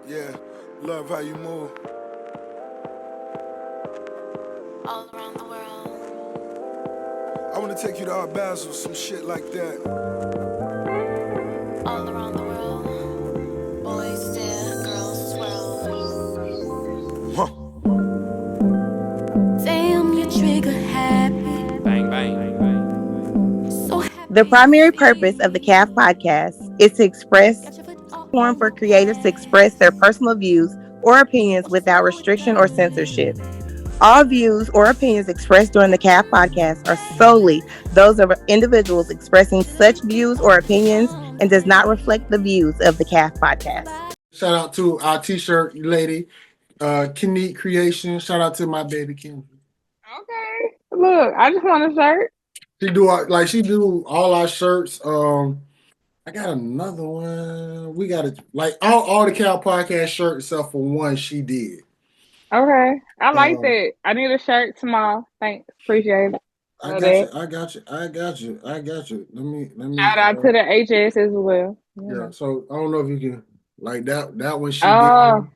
Yeah, love how you move. All around the world. I wanna take you to Art Basel, some shit like that. All around the world. Boys stare, girls swirl. Huh. Damn, you trigger happy. Bang, bang. So The happy to primary see purpose of the you. CAF podcast is to express Got your foot a all platform for over my creatives to express their ass. personal views or opinions Won't you without slow it restriction or down, censorship. baby? All views or opinions expressed during the CAF podcast are solely those of individuals expressing such views or opinions and does not reflect the views of the CAF podcast. Shout out to our t-shirt lady, Kenique Creation. Shout out to my baby Kim. Okay. Look, I just want a shirt. She do all our shirts. I got another one. We got it like all the Cal Podcast shirts except for one she did. Okay. I like Um, that. I need a shirt tomorrow. Thanks. Appreciate it. I Love got that. you. I got you. I got you. I got you. Let me. Shout out to the HS as well. Yeah. So I don't know if you can like that one she did, Oh.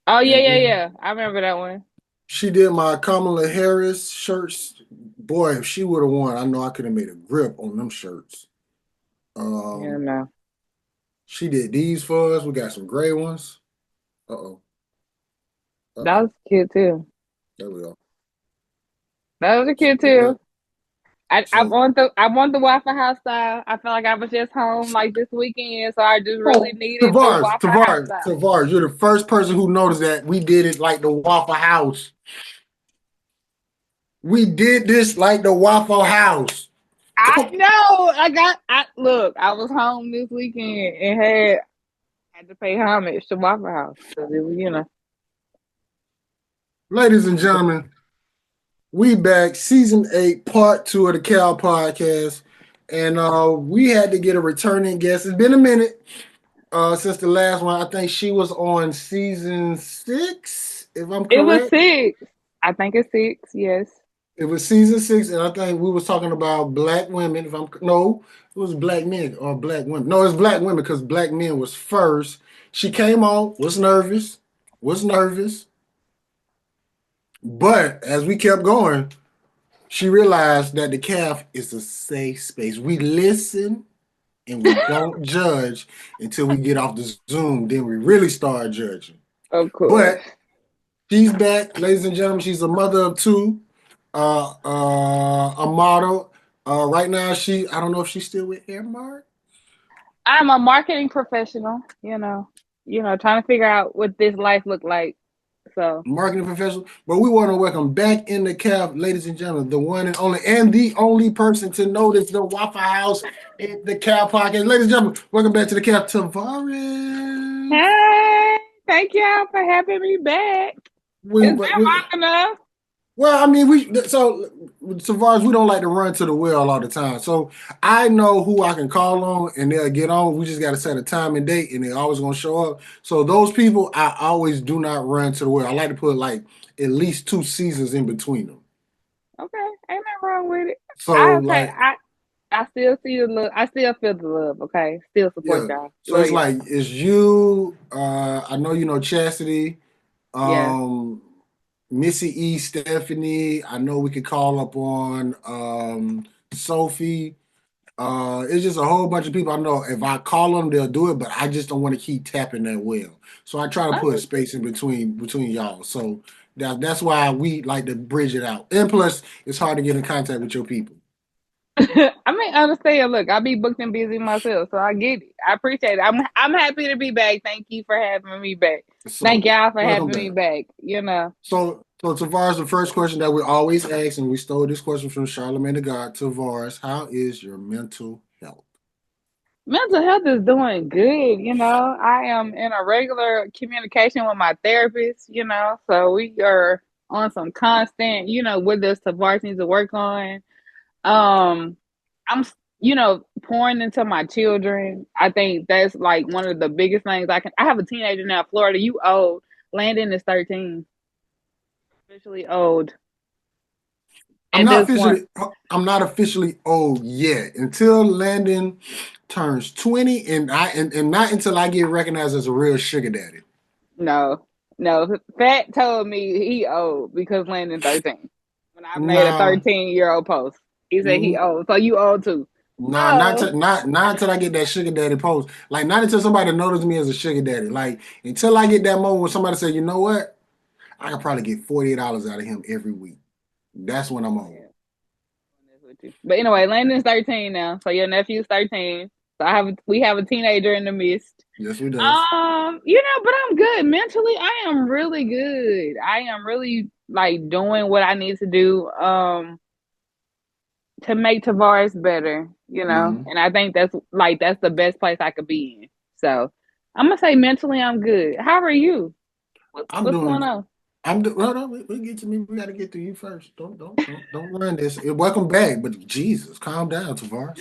Oh yeah, and yeah, then yeah. I remember that one. she did my Kamala Harris shirts. Boy, if she would have won, I know I could have made a grip on them shirts. Yeah, Um, no. she did these for us. We got some gray ones. Uh oh. Uh That oh. was cute too. There we go. That was a She cute did that. too. I So want the Waffle House style. I feel like I was just home like this weekend, so I just really oh, needed the Waffle House style. Tavares, you're the first person who noticed that we did it like the Waffle House. We did this like the Waffle House. I Come, know. I look. I was home this weekend and had to pay homage to Waffle House because it was, ladies and gentlemen, we back, season 8, part 2 of the Cal podcast. And we had to get a returning guest. It's been a minute since the last one. I think she was on season 6, if I'm it was correct. 6. I think it's 6. Yes. It was season 6, and I think we was talking about black women. If I'm no, it was black men or black women. No, it's black women because black men was first. She came on, was nervous, but as we kept going, she realized that the calf is a safe space. We listen and we don't judge until we get off the Zoom. Then we really start judging. Of course. But she's back, ladies and gentlemen. She's a mother of 2, a model. Right now, I don't know if she's still with Airmark. I'm a marketing professional. Trying to figure out what this life looked like. So Marketing professional. But we want to welcome back in the calf, ladies and gentlemen, the one and the only person to notice the Waffle House in the calf podcast. Ladies and gentlemen, welcome back to the calf, Tarvarus. hey, thank y'all for having me back. We, It's been we, long enough. Well, I mean, so far as we don't like to run to the well all the time. So I know who I can call on and they'll get on. We just got to set a time and date and they're always going to show up. So those people, I always do not run to the well. I like to put like at least 2 seasons in between them. Okay, ain't nothing wrong with it. So like, I still see the love. I still feel the love. Okay, still support yeah. y'all. So Love it's y'all. like, it's you, I know you know Chastity, Yeah. Missy E, Stephanie. I know we could call up on Sophie. It's just a whole bunch of people. I know if I call them, they'll do it, but I just don't want to keep tapping that well. So I try to put a space in between y'all. So that's why we like to bridge it out. And plus, it's hard to get in contact with your people. I mean, understand. Look, I be booked and busy myself, so I get it. I appreciate it. I'm happy to be back. Thank you for having me back. Thank So y'all for welcome having me back. back. So Tavares, the first question that we always ask, and we stole this question from Charlamagne the God. Tavares, how is your mental health? Mental health is doing good. I am in a regular communication with my therapist. So we are on some constant. What does Tavares needs to work on? Um, I'm, pouring into my children. I think that's like one of the biggest things I have a teenager now, Florida, you old. Landon is 13. Officially old I'm at not this point. officially I'm not officially old yet until Landon turns 20 and not until I get recognized as a real sugar daddy. No, no. Fat told me he owed because Landon 13. When I made a Nah, 13-year-old post, he said he mm, owed. So you owe too. nah, So not until I get that sugar daddy post. Like not until somebody notices me as a sugar daddy. Like until I get that moment where somebody say, you know what, I can probably get $48 out of him every week. That's when I'm on. yeah, with you. But anyway, Landon's 13 now. So your nephew's 13. So we have a teenager in the midst. Yes, we does. But I'm good. Mentally, I am really good. I am really like doing what I need to do to make Tavares better, Hmm. and I think that's the best place I could be in. So I'm gonna say mentally I'm good. How are you? I'm What's going doing. on? Well, no, we get to me. We got to get to you first. Don't run this. Welcome back, but Jesus, calm down, Tavares.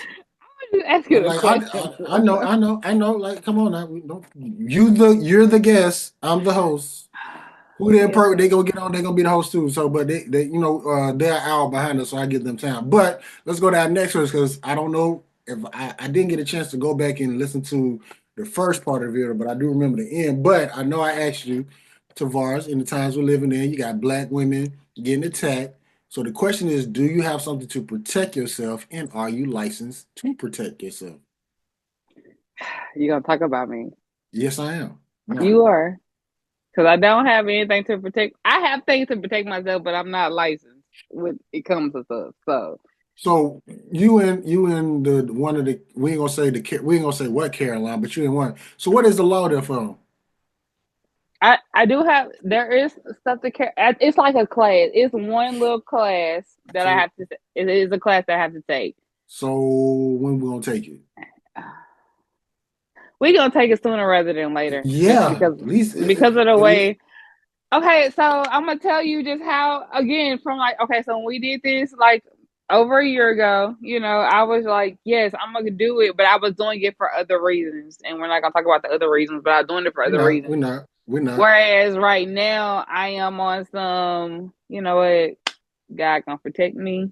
I'm just asking a Like question. I know. Like, come on now. We don't. You're the guest. I'm the host. Who they Yes, they sir. gonna get on? They gonna be the host too. So, but they they're out behind us, so I give them time. But let's go to our next one because I don't know if I didn't get a chance to go back and listen to the first part of the video, but I do remember the end. But I know I asked you, Tavares, in the times we're living in, you got black women getting attacked. So the question is, do you have something to protect yourself, and are you licensed to protect yourself? You gonna talk about me? Yes, I am. Why? You are, because I don't have anything to protect. I have things to protect myself, but I'm not licensed when it comes to stuff. So So you in the one of the we ain't gonna say we ain't gonna say what Caroline, but you in one. So what is the law there for? I do have there is stuff to care. It's like a class. It's one little class that I So have to. It is a class that I have to take. so when we gonna take it? We gonna take it sooner rather than later, just Yeah, because at least because of the at least way. Okay, so I'm gonna tell you just how again from like okay, so when we did this like over a year ago, I was like, yes, I'm gonna do it, but I was doing it for other reasons, and we're not gonna talk about the other reasons, but I was doing it for we're other not reasons. we're not we're not. Whereas right now I am on some, you know what, God gonna protect me.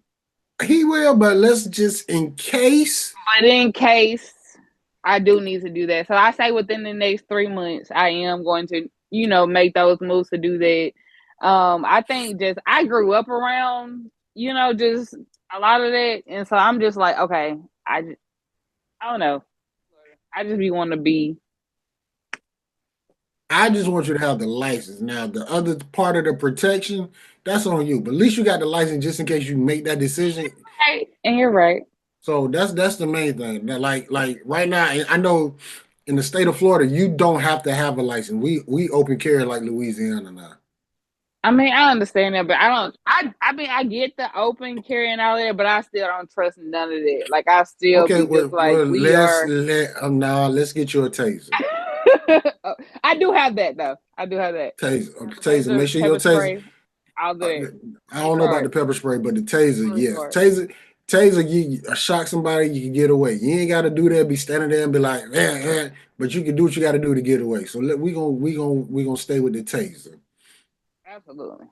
He will, but let's just in case. But in case I do need to do that. So I say within the next 3 months I am going to, make those moves to do that. I think just I grew up around, just a lot of that. And so I'm just like, okay, I don't know. I just be wanting to be I just want you to have the license. Now the other part of the protection, that's on you. But at least you got the license just in case you make that decision. right. And you're right. So that's the main thing. That like right now, I know in the state of Florida, you don't have to have a license. We open carry like Louisiana now. I mean, I understand that, but I don't. I mean, I get the open carry and all that, but I still don't trust none of that. Like, I still Okay, be just like, we are. let's get you a taser. I do have that though. I do have that. Taser, okay, taser. Make Taser, sure your pepper taser. spray, all Uh, that. I Free don't know about the card, pepper spray, but the taser, free yes, card. taser. You shock somebody, you can get away. You ain't got to do that. Be standing there and be like, but you can do what you got to do to get away. So we gonna stay with the taser. Absolutely.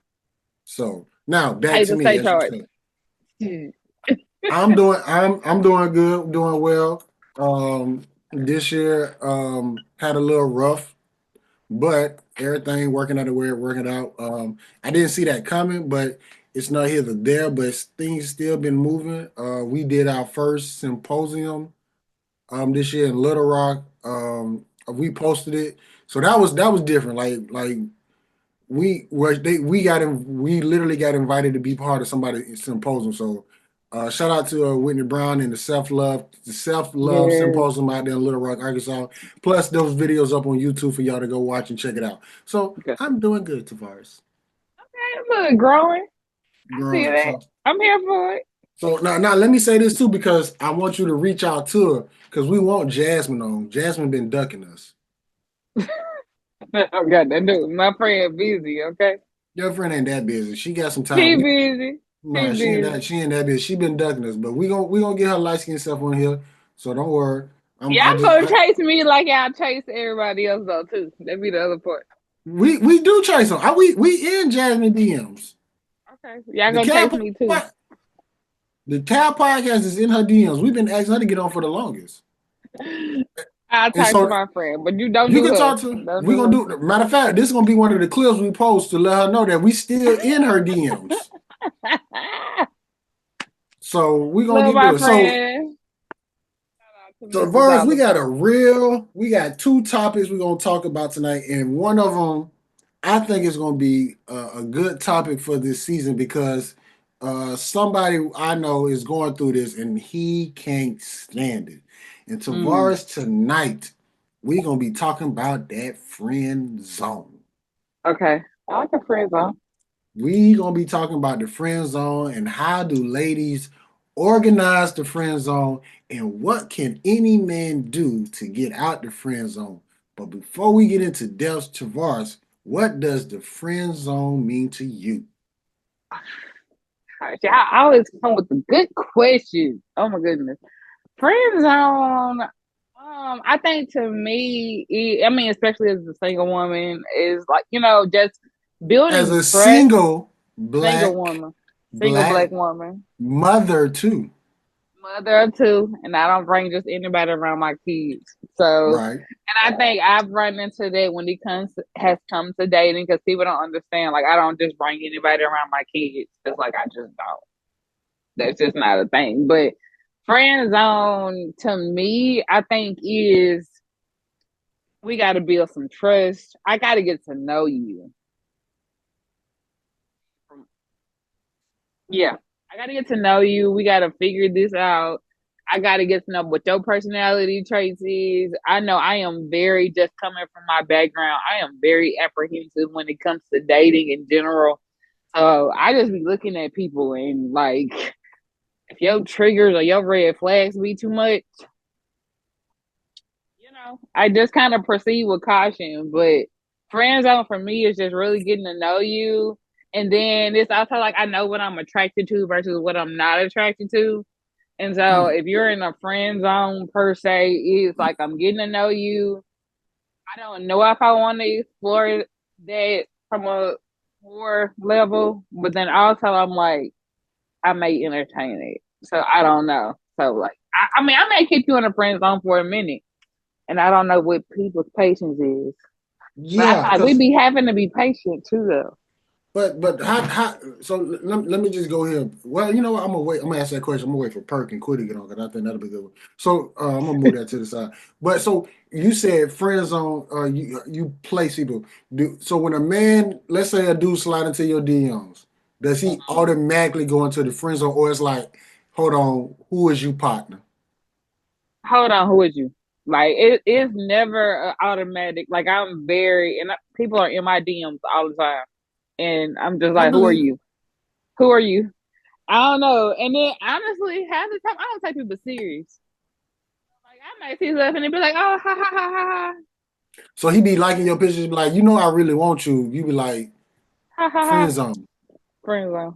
So now back to Taser, me, stay as you charged. said. I'm doing good, doing well. This year had a little rough, but everything working out the way it working out. I didn't see that coming, but it's not here to there. But things still been moving. We did our first symposium this year in Little Rock. We posted it, so that was different. Like we literally got invited to be part of somebody's symposium. So shout out to Whitney Brown and the self love Yes. symposium out there in Little Rock, Arkansas. Plus those videos up on YouTube for y'all to go watch and check it out. So Okay. I'm doing good, Tavares. Look, growing. I see Growing up. that. I'm here for it. So now let me say this too because I want you to reach out to her because we want Jasmine on. Jasmine been ducking us. I got that dude. My friend busy. Okay. Your friend ain't that busy. She got some time. He busy. He No, she ain't busy. that. She ain't that bitch. She been ducking us, but we gonna get her light skin stuff on here. So don't worry. I'm I Y'all just gonna chase me like y'all chase everybody else though too. That be the other part. we do chase them. We in Jasmine DMs. Okay. Y'all The gonna cow chase me too. the cow podcast is in her DMs. We've been asking her to get on for the longest. I'll And talk to so my friend, but you don't you do can her. talk to. Don't We're do gonna do. Matter of fact, this is gonna be one of the clips we post to let her know that we still in her DMs. her. So we're gonna Love get to my it. So friend. Shout out to So, Mrs. Vars, Oliver. we got two topics we're gonna talk about tonight, and one of them, I think, is gonna be a good topic for this season because somebody I know is going through this and he can't stand it. And Mm, Tavares tonight, we're gonna be talking about that friend zone. okay. I like a friend zone. We gonna be talking about the friend zone and how do ladies organize the friend zone and what can any man do to get out the friend zone. But before we get into depths, Tavares, what does the friend zone mean to you? Gosh, I always come with the good questions. Oh my goodness. Friend zone. I think to me, I mean, especially as a single woman, is like, just As building a trust. Single black woman, single black black woman, mother too, mother of two, and I don't bring just anybody around my kids. So, right? and I think I've run into that when it has come to dating because people don't understand. Like, I don't just bring anybody around my kids. It's like I just don't. That's just not a thing. But friend zone to me, I think is we got to build some trust. I got to get to know you. Yeah, I got to get to know you. We got to figure this out. I got to get to know what your personality traits is. I know I am very, just coming from my background, I am very apprehensive when it comes to dating in general. So I just be looking at people and like, if your triggers or your red flags be too much, I just kind of proceed with caution. But friend zone for me is just really getting to know you. And then it's also like I know what I'm attracted to versus what I'm not attracted to. And so Mm, if you're in a friend zone per se, it's like I'm getting to know you. I don't know if I want to explore that from a more level, but then also I'm like, I may entertain it. So I don't know. So like I mean I may keep you in a friend zone for a minute. And I don't know what people's patience is. But I feel yeah, like we because be having to be patient too though. but how so let me just go here. Well, you know what? I'm gonna wait. I'm gonna ask that question. I'm gonna wait for Perk and Quiddy to get on because I think that'll be a good one. So I'm gonna move that to the side. But so you said friend zone. You place people. So when a man, let's say a dude slide into your DMs, does he automatically go into the friend zone, or it's like, hold on, who is you partner? Hold on, who is you? Like it is never automatic. Like I'm very and people are in my DMs all the time, and I'm just I like, who are believe it. you? Who are you? I don't know. And then honestly, half the time I don't take people serious. Like I might see stuff and they be like, oh ha ha ha ha So he be liking your pictures, be like, you know, I really want you. You be like, ha ha ha friend ha. zone. Friend zone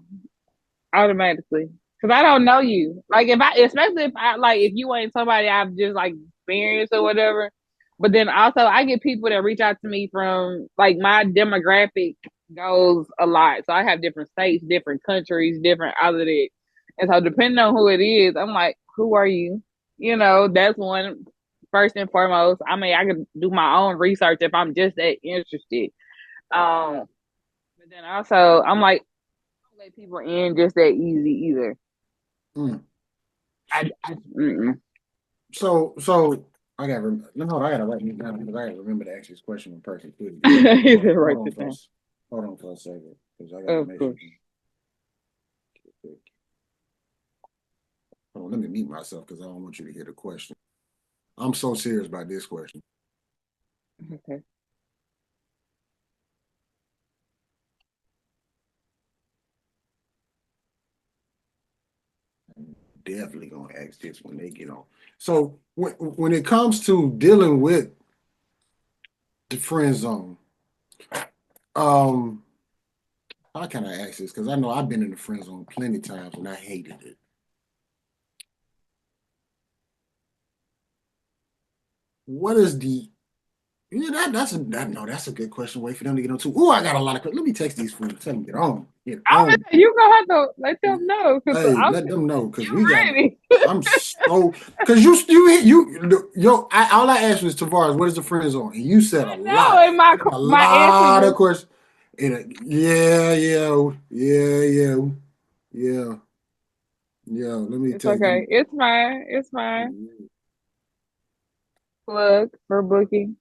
automatically because I don't know you. Like if I, especially if I like if you ain't somebody I've just like experienced or whatever. But then also I get people that reach out to me from like my demographic goes a lot. So I have different states, different countries, different all of that. And so depending on who it is, I'm like, who are you? That's one first and foremost. I mean, I could do my own research if I'm just that interested. But then also I'm like, I don't let people in just that easy either. Mm. Mm-mm. So I gotta no, hold on, I gotta write these down because I gotta remember to ask this question in person too. He Hold, said, hold write on this for down. us. Hold on for a second because I gotta Of make sure. course. Hold on, let me mute myself because I don't want you to hear the question. I'm so serious about this question. Okay. I'm definitely gonna ask this when they get on. So when it comes to dealing with the friend zone, um, how can I ask this? Because I know I've been in the friend zone plenty of times and I hated it. What is the Yeah, that's a good question. Wait for them to get on too. Oh, I got a lot of questions. Let me text these fools. Tell them get on. Get on. You gonna have to let them know because Hey, let them know because you we got. ready. I'm so because all I asked was Tavares, what is the friend zone? And you said a I know, lot. and my It's a my answer lot of was questions. And yeah. Yeah. Let me it's take them. okay. It's fine. It's fine. Plug for booking.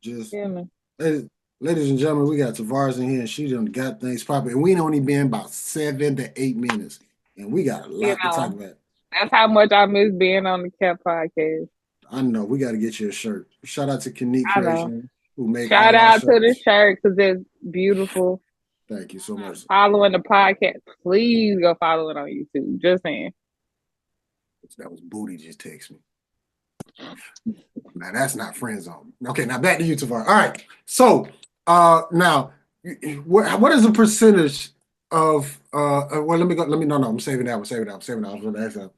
Just Yeah, man. ladies, ladies and gentlemen, we got Tavares in here, and she done got things popping. And we only been about 7 to 8 minutes, and we got a You lot to talk know, about. that's how much I miss being on the Cat podcast. I know we got to get you a shirt. Shout out to Kanique I know. Creation who make Shout all our out to the shirts. shirt because it's beautiful. Thank you so much. Following the podcast, please go follow it on YouTube. Just saying. That was Booty just text me. Now that's not friend zone. Okay, now back to you, Tavares. All right. So now what is the percentage of well let me go let me no I'm saving that. I'm saving that. I'm saving that. I'm saving that.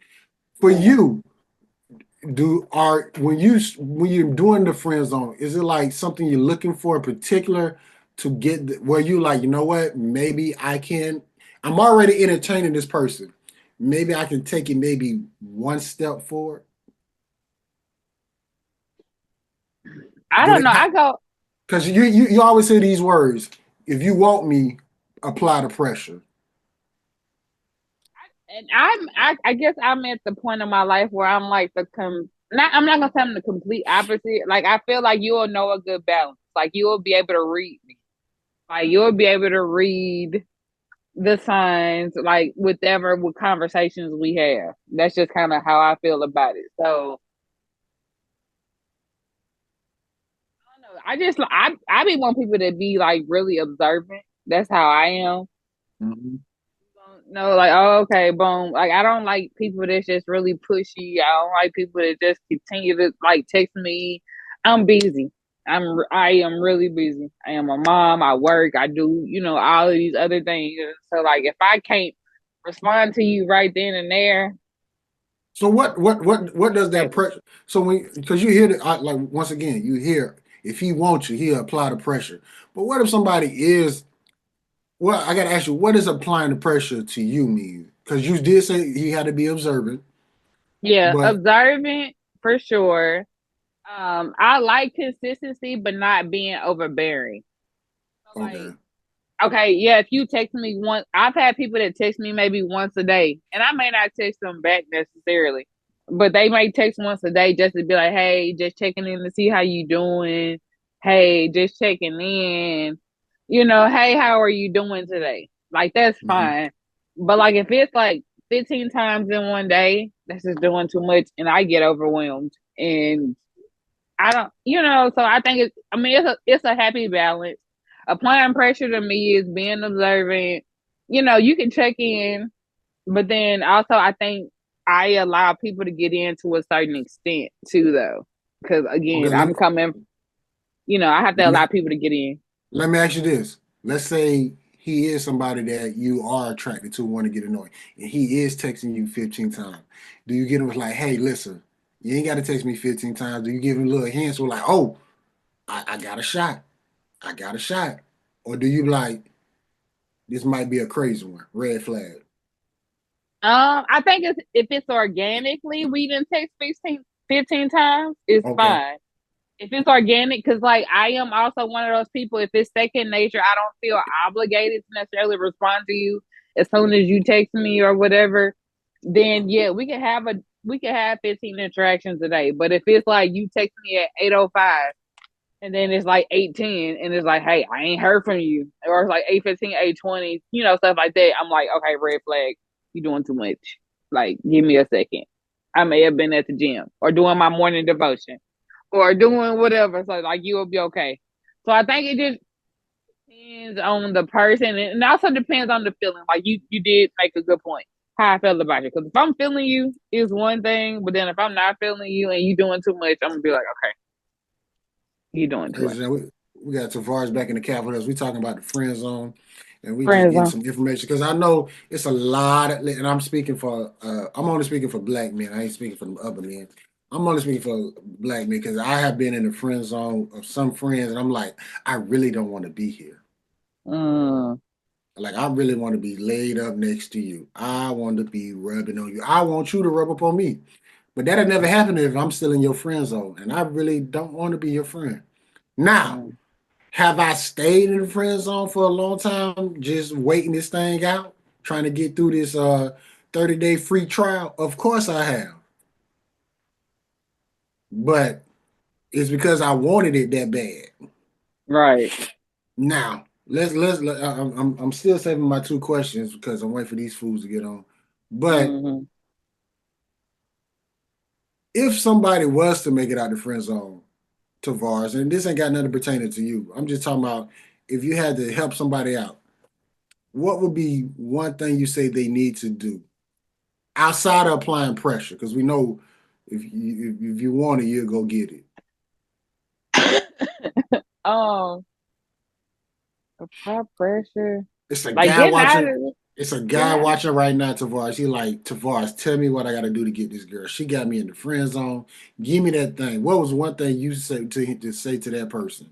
For you, when you're doing the friend zone, is it like something you're looking for in particular to get where you like, you know what, maybe I'm already entertaining this person. Maybe I can take it maybe one step forward. I Do don't they know. have I go because you always say these words. If you want me, apply the pressure. and I guess I'm at the point in my life where I'm like not I'm not gonna say I'm the complete opposite. Like I feel like you'll know a good balance. Like you'll be able to read me. Like you'll be able to read the signs, like with conversations we have. That's just kind of how I feel about it. So I don't know. I be want people to be like really observant. That's how I am. Mhm. No, like, oh, okay, boom. Like, I don't like people that's just really pushy. I don't like people that just continue to like text me. I'm busy. I am really busy. I am a mom. I work. I do, all of these other things. So, like, if I can't respond to you right then and there, So what does that like, pressure? So when because you hear like once again you hear if he wants you, he'll apply the pressure. But what if somebody is well? I got to ask you, what does applying the pressure to you mean? Because you did say he had to be observant, yeah, but observant for sure. I like consistency, but not being overbearing. So, okay, like, okay, yeah, if you text me once, I've had people that text me maybe once a day, and I may not text them back necessarily, but they may text once a day just to be like, hey, just checking in to see how you doing. Hey, just checking in. Hey, how are you doing today? Like, that's hmm fine. But, like, if it's like 15 times in one day, that's just doing too much, and I get overwhelmed. And I don't, so I think it's a happy balance. Applying pressure to me is being observant. You can check in, but then also I think I allow people to get in to a certain extent too, though. Because okay. again, I'm coming, I have to Let me allow people to get in. let me ask you this. Let's say he is somebody that you are attracted to, want to get annoyed, and he is texting you 15 times. Do you get him like, hey, listen, you ain't got to text me 15 times? Do you give him little hints or like, oh, I got a shot. I got a shot. Or do you like, this might be a crazy one, red flag? I think if it's organically reading text 15 times, it's Okay. fine. If it's organic, because like I am also one of those people. If it's second nature, I don't feel obligated to necessarily respond to you as soon as you text me or whatever. Then yeah, we can have 15 interactions a day. But if it's like you text me at 8:05 and then it's like 8:10 and it's like, hey, I ain't heard from you, or it's like 8:15, 8:20, stuff like that. I'm like, okay, red flag. You doing too much. Like, give me a second. I may have been at the gym or doing my morning devotion or doing whatever. So like you will be okay. So I think it just depends on the person and it also depends on the feeling. Like you did make a good point. How I felt about it. Because if I'm feeling you is one thing, but then if I'm not feeling you and you doing too much, I'm gonna be like, okay, you doing too much. We got Tavares back in the cap with us. We talking about the friend zone, and we just Friends getting on. some information because I know it's a lot of, and I'm only speaking for Black men. I ain't speaking for the other men. I'm only speaking for black men because I have been in the friend zone of some friends, and I'm like, I really don't want to be here. Mm, Like, I really want to be laid up next to you. I want to be rubbing on you. I want you to rub up on me. But that'll never happen if I'm still in your friend zone, and I really don't want to be your friend. Now, mm. have I stayed in the friend zone for a long time, just waiting this thing out, trying to get through this 30-day free trial? Of course I have. But it's because I wanted it that bad. Right. Now, I'm still saving my two questions because I'm waiting for these fools to get on. But Hmm. if somebody was to make it out the friend zone, Tavares, and this ain't got nothing pertaining to you. I'm just talking about if you had to help somebody out, what would be one thing you say they need to do outside of applying pressure? Because we know if you want it, you'll go get it. um, apply pressure, It's a like guy getting out of watching. it, It's a getting guy out. watching right now, Tavares. He like, Tavares, tell me what I got to do to get this girl. She got me in the friend zone. Give me that thing. What was one thing you said to say to that person?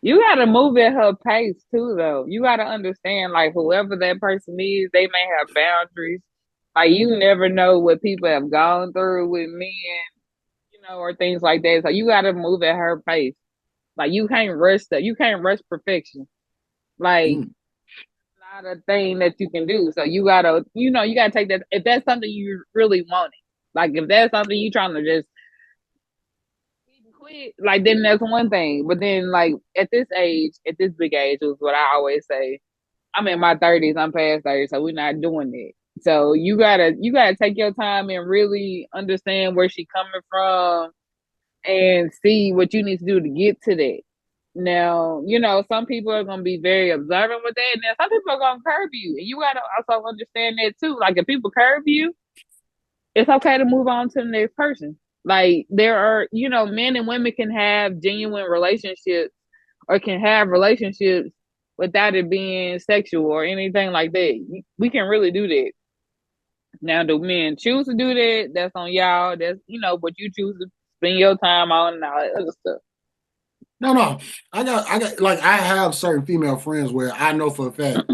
You got to move at her pace too, though. You got to understand, like whoever that person is, they may have boundaries. Like you never know what people have gone through with men, or things like that. So you got to move at her pace. Like you can't rush that. You can't rush perfection. Like Mm, not a thing that you can do. So you gotta take that if that's something you really want it. Like if that's something you trying to just quit, like then that's one thing. But then like at this age, at this big age is what I always say. I'm in my 30s, I'm past 30, so we're not doing it. So you gotta take your time and really understand where she coming from and see what you need to do to get to that. Now, some people are gonna be very observant with that, and then some people are gonna curb you, and you gotta also understand that too. Like if people curb you, it's okay to move on to the next person. Like there are, men and women can have genuine relationships or can have relationships without it being sexual or anything like that. We can really do that. Now, do men choose to do that? That's on y'all. That's what you choose to spend your time on and all that other stuff. no, no. I got like I have certain female friends where I know for a fact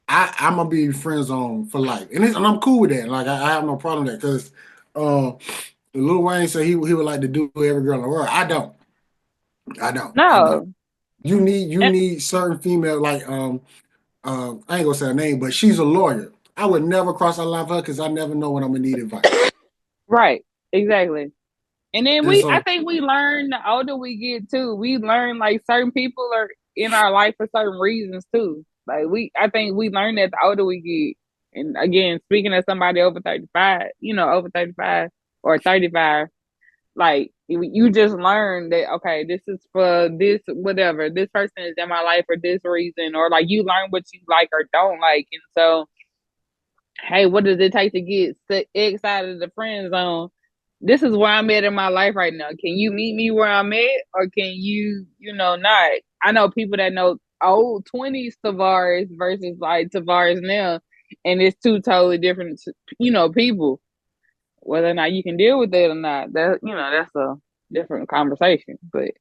I'm gonna be friend zone for life, and I'm cool with that. Like I have no problem with that because Lil Wayne said he would like to do every girl in the world. I don't. I don't. I don't. No, You need certain female like I ain't gonna say her name, but she's a lawyer. I would never cross that line for her because I never know when I'm gonna need advice. right, exactly. And then And I so think we learn the older we get too. We learn like certain people are in our life for certain reasons too. Like I think we learn that the older we get. And again, speaking of somebody over 35, over 35 or 35, like you just learn that okay, this is for this whatever. This person is in my life for this reason, or like you learn what you like or don't like, and so hey, what does it take to get X out of the friend zone? This is where I'm at in my life right now. Can you meet me where I'm at, or can not? I know people that know old 20s Tavares versus like Tavares now, and it's two totally different, people. Whether or not you can deal with it or not, that's a different conversation. But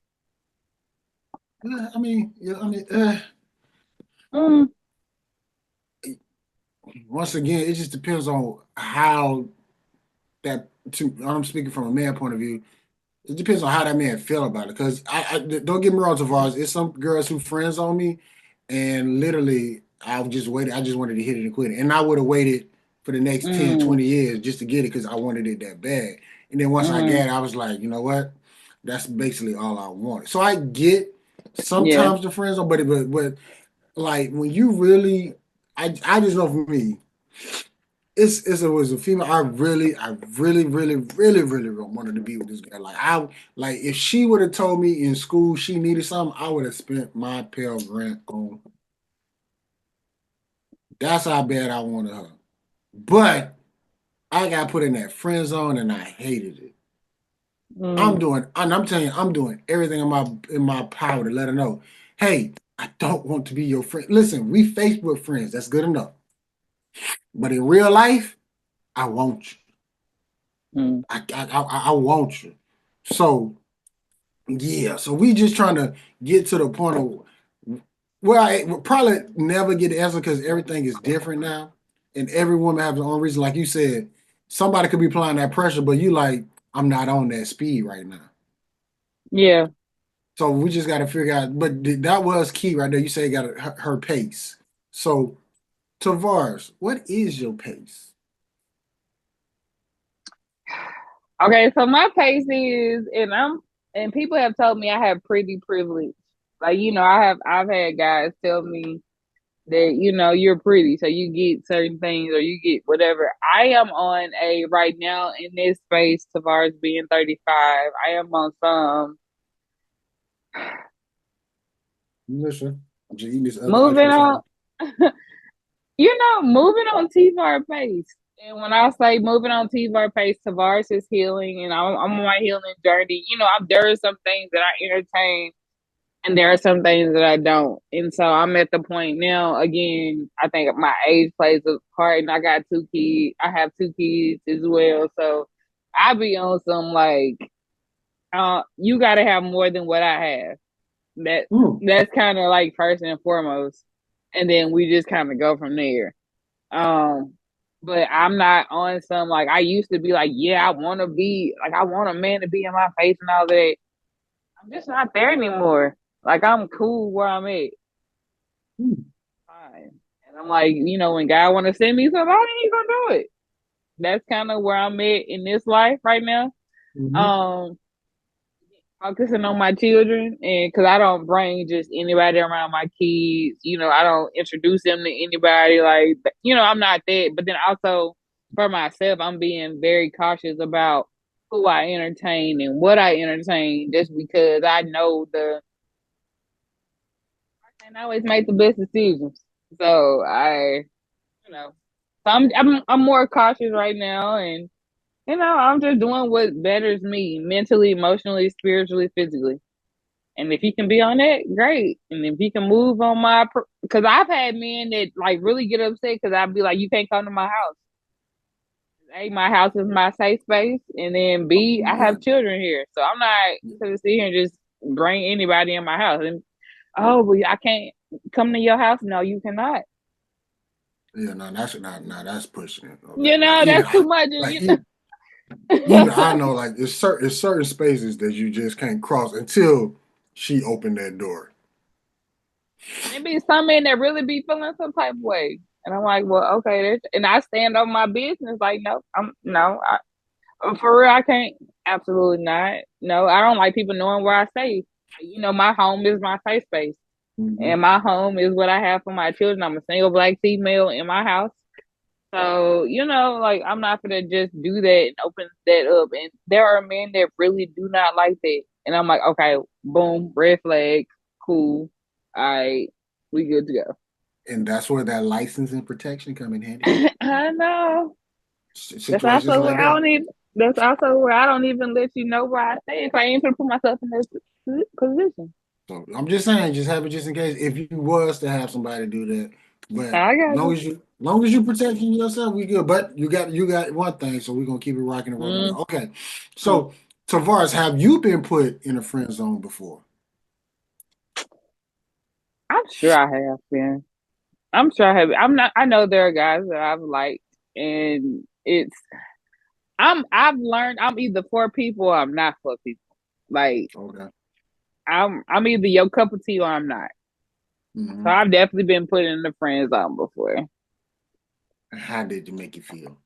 I mean, yeah, I mean, mm, once again, it just depends on how that. I'm speaking from a man point of view. It depends on how that man feel about it. Because I don't get me wrong, Tavares. It's some girls who friends on me, and literally I just waited. I just wanted to hit it and quit it, and I would have waited for the next 10, mm, 20 years just to get it because I wanted it that bad. And then once I got mm, it, I was like, you know what? That's basically all I wanted. So I get yeah, sometimes the friends on, but like when you really, I just know for me, it was a female. I really wanted to be with this girl. Like if she would have told me in school she needed something, I would have spent my Pell Grant on. That's how bad I wanted her. But I got put in that friend zone and I hated it. mm, And I'm telling you, I'm doing everything in my power to let her know, hey, I don't want to be your friend. Listen, we Facebook friends. That's good enough. But in real life, I want you. Mm. I want you. So yeah, so we just trying to get to the point of well, I will probably never get the answer because everything is different now, and every woman has her own reason. Like you said, somebody could be applying that pressure, but you like, I'm not on that speed right now. Yeah. So we just got to figure out. But that was key right there. You say you got her pace. So Tarvarus, what is your pace? Okay, so my pace is, and people have told me I have pretty privilege. Like, I've had guys tell me that, you're pretty, so you get certain things or you get whatever. I am on a right now in this space, Tavares being 35, I am on some Listen, I'm just eating this other ice moving cream on, sandwich. moving on T-Var pace. And when I say moving on T-Var pace, Tavares is healing and I'm on my healing journey. There are some things that I entertain and there are some things that I don't. And so I'm at the point now, again, I think my age plays a part and I got two kids. I have two kids as well. So I be on some like, you gotta have more than what I have. That Mm. that's kind of like first and foremost. And then we just kind of go from there. Um, but I'm not on some like I used to be like, yeah, I want to be like I want a man to be in my face and all that. I'm just not there anymore. Like I'm cool where I'm at. Mm. Fine. And I'm like, when God want to send me something, I ain't gonna do it. That's kind of where I'm at in this life right now. Mm-hmm. Um, focusing on my children, and because I don't bring just anybody around my kids, I don't introduce them to anybody. Like, I'm not that. But then also for myself, I'm being very cautious about who I entertain and what I entertain, just because I know I can't always make the best decisions. So you know, so I'm more cautious right now, and I'm just doing what betters me mentally, emotionally, spiritually, physically. And if he can be on that, great. And if he can move on because I've had men that like really get upset because I'd be like, you can't come to my house. A, my house is my safe space, and then B, I Yeah. have children here, so I'm not gonna sit here and just bring anybody in my house. And oh, well, I can't come to your house. No, you cannot. Yeah, no, that's not. No, that's pushing it. Okay, like That's too much. like even I know, like it's certain spaces that you just can't cross until she opened that door. And it be some men that really be feeling some type of way. And I'm like, well, okay. And I stand on my business. Like, no, for real, I can't. Absolutely not. No, I don't like people knowing where I stay. My home is my safe space. Mm-hmm. And my home is what I have for my children. I'm a single black female in my house. So, like I'm not gonna just do that and open that up. And there are men that really do not like that. And I'm like, okay, boom, red flag, cool. All right, we good to go. And that's where that license and protection come in handy. I know. That's Situations also like where I that. don't even. That's also where I don't even let you know where I stay if I ain't gonna put myself in this position. So I'm just saying, just have it just in case if you was to have somebody do that. But I got you. long as you protecting yourself, we good. But you got one thing, so we're gonna keep it rocking and rolling. Mm-hmm. Okay. So Tavares, have you been put in a friend zone before? I'm sure I have been. I'm sure I have. I'm not. I know there are guys that I've liked, and it's. I've learned I'm either for people or I'm not for people. Like Okay. I'm either your cup of tea or I'm not. So Mm-hmm. I've definitely been put in the friend zone before. How did it make you feel?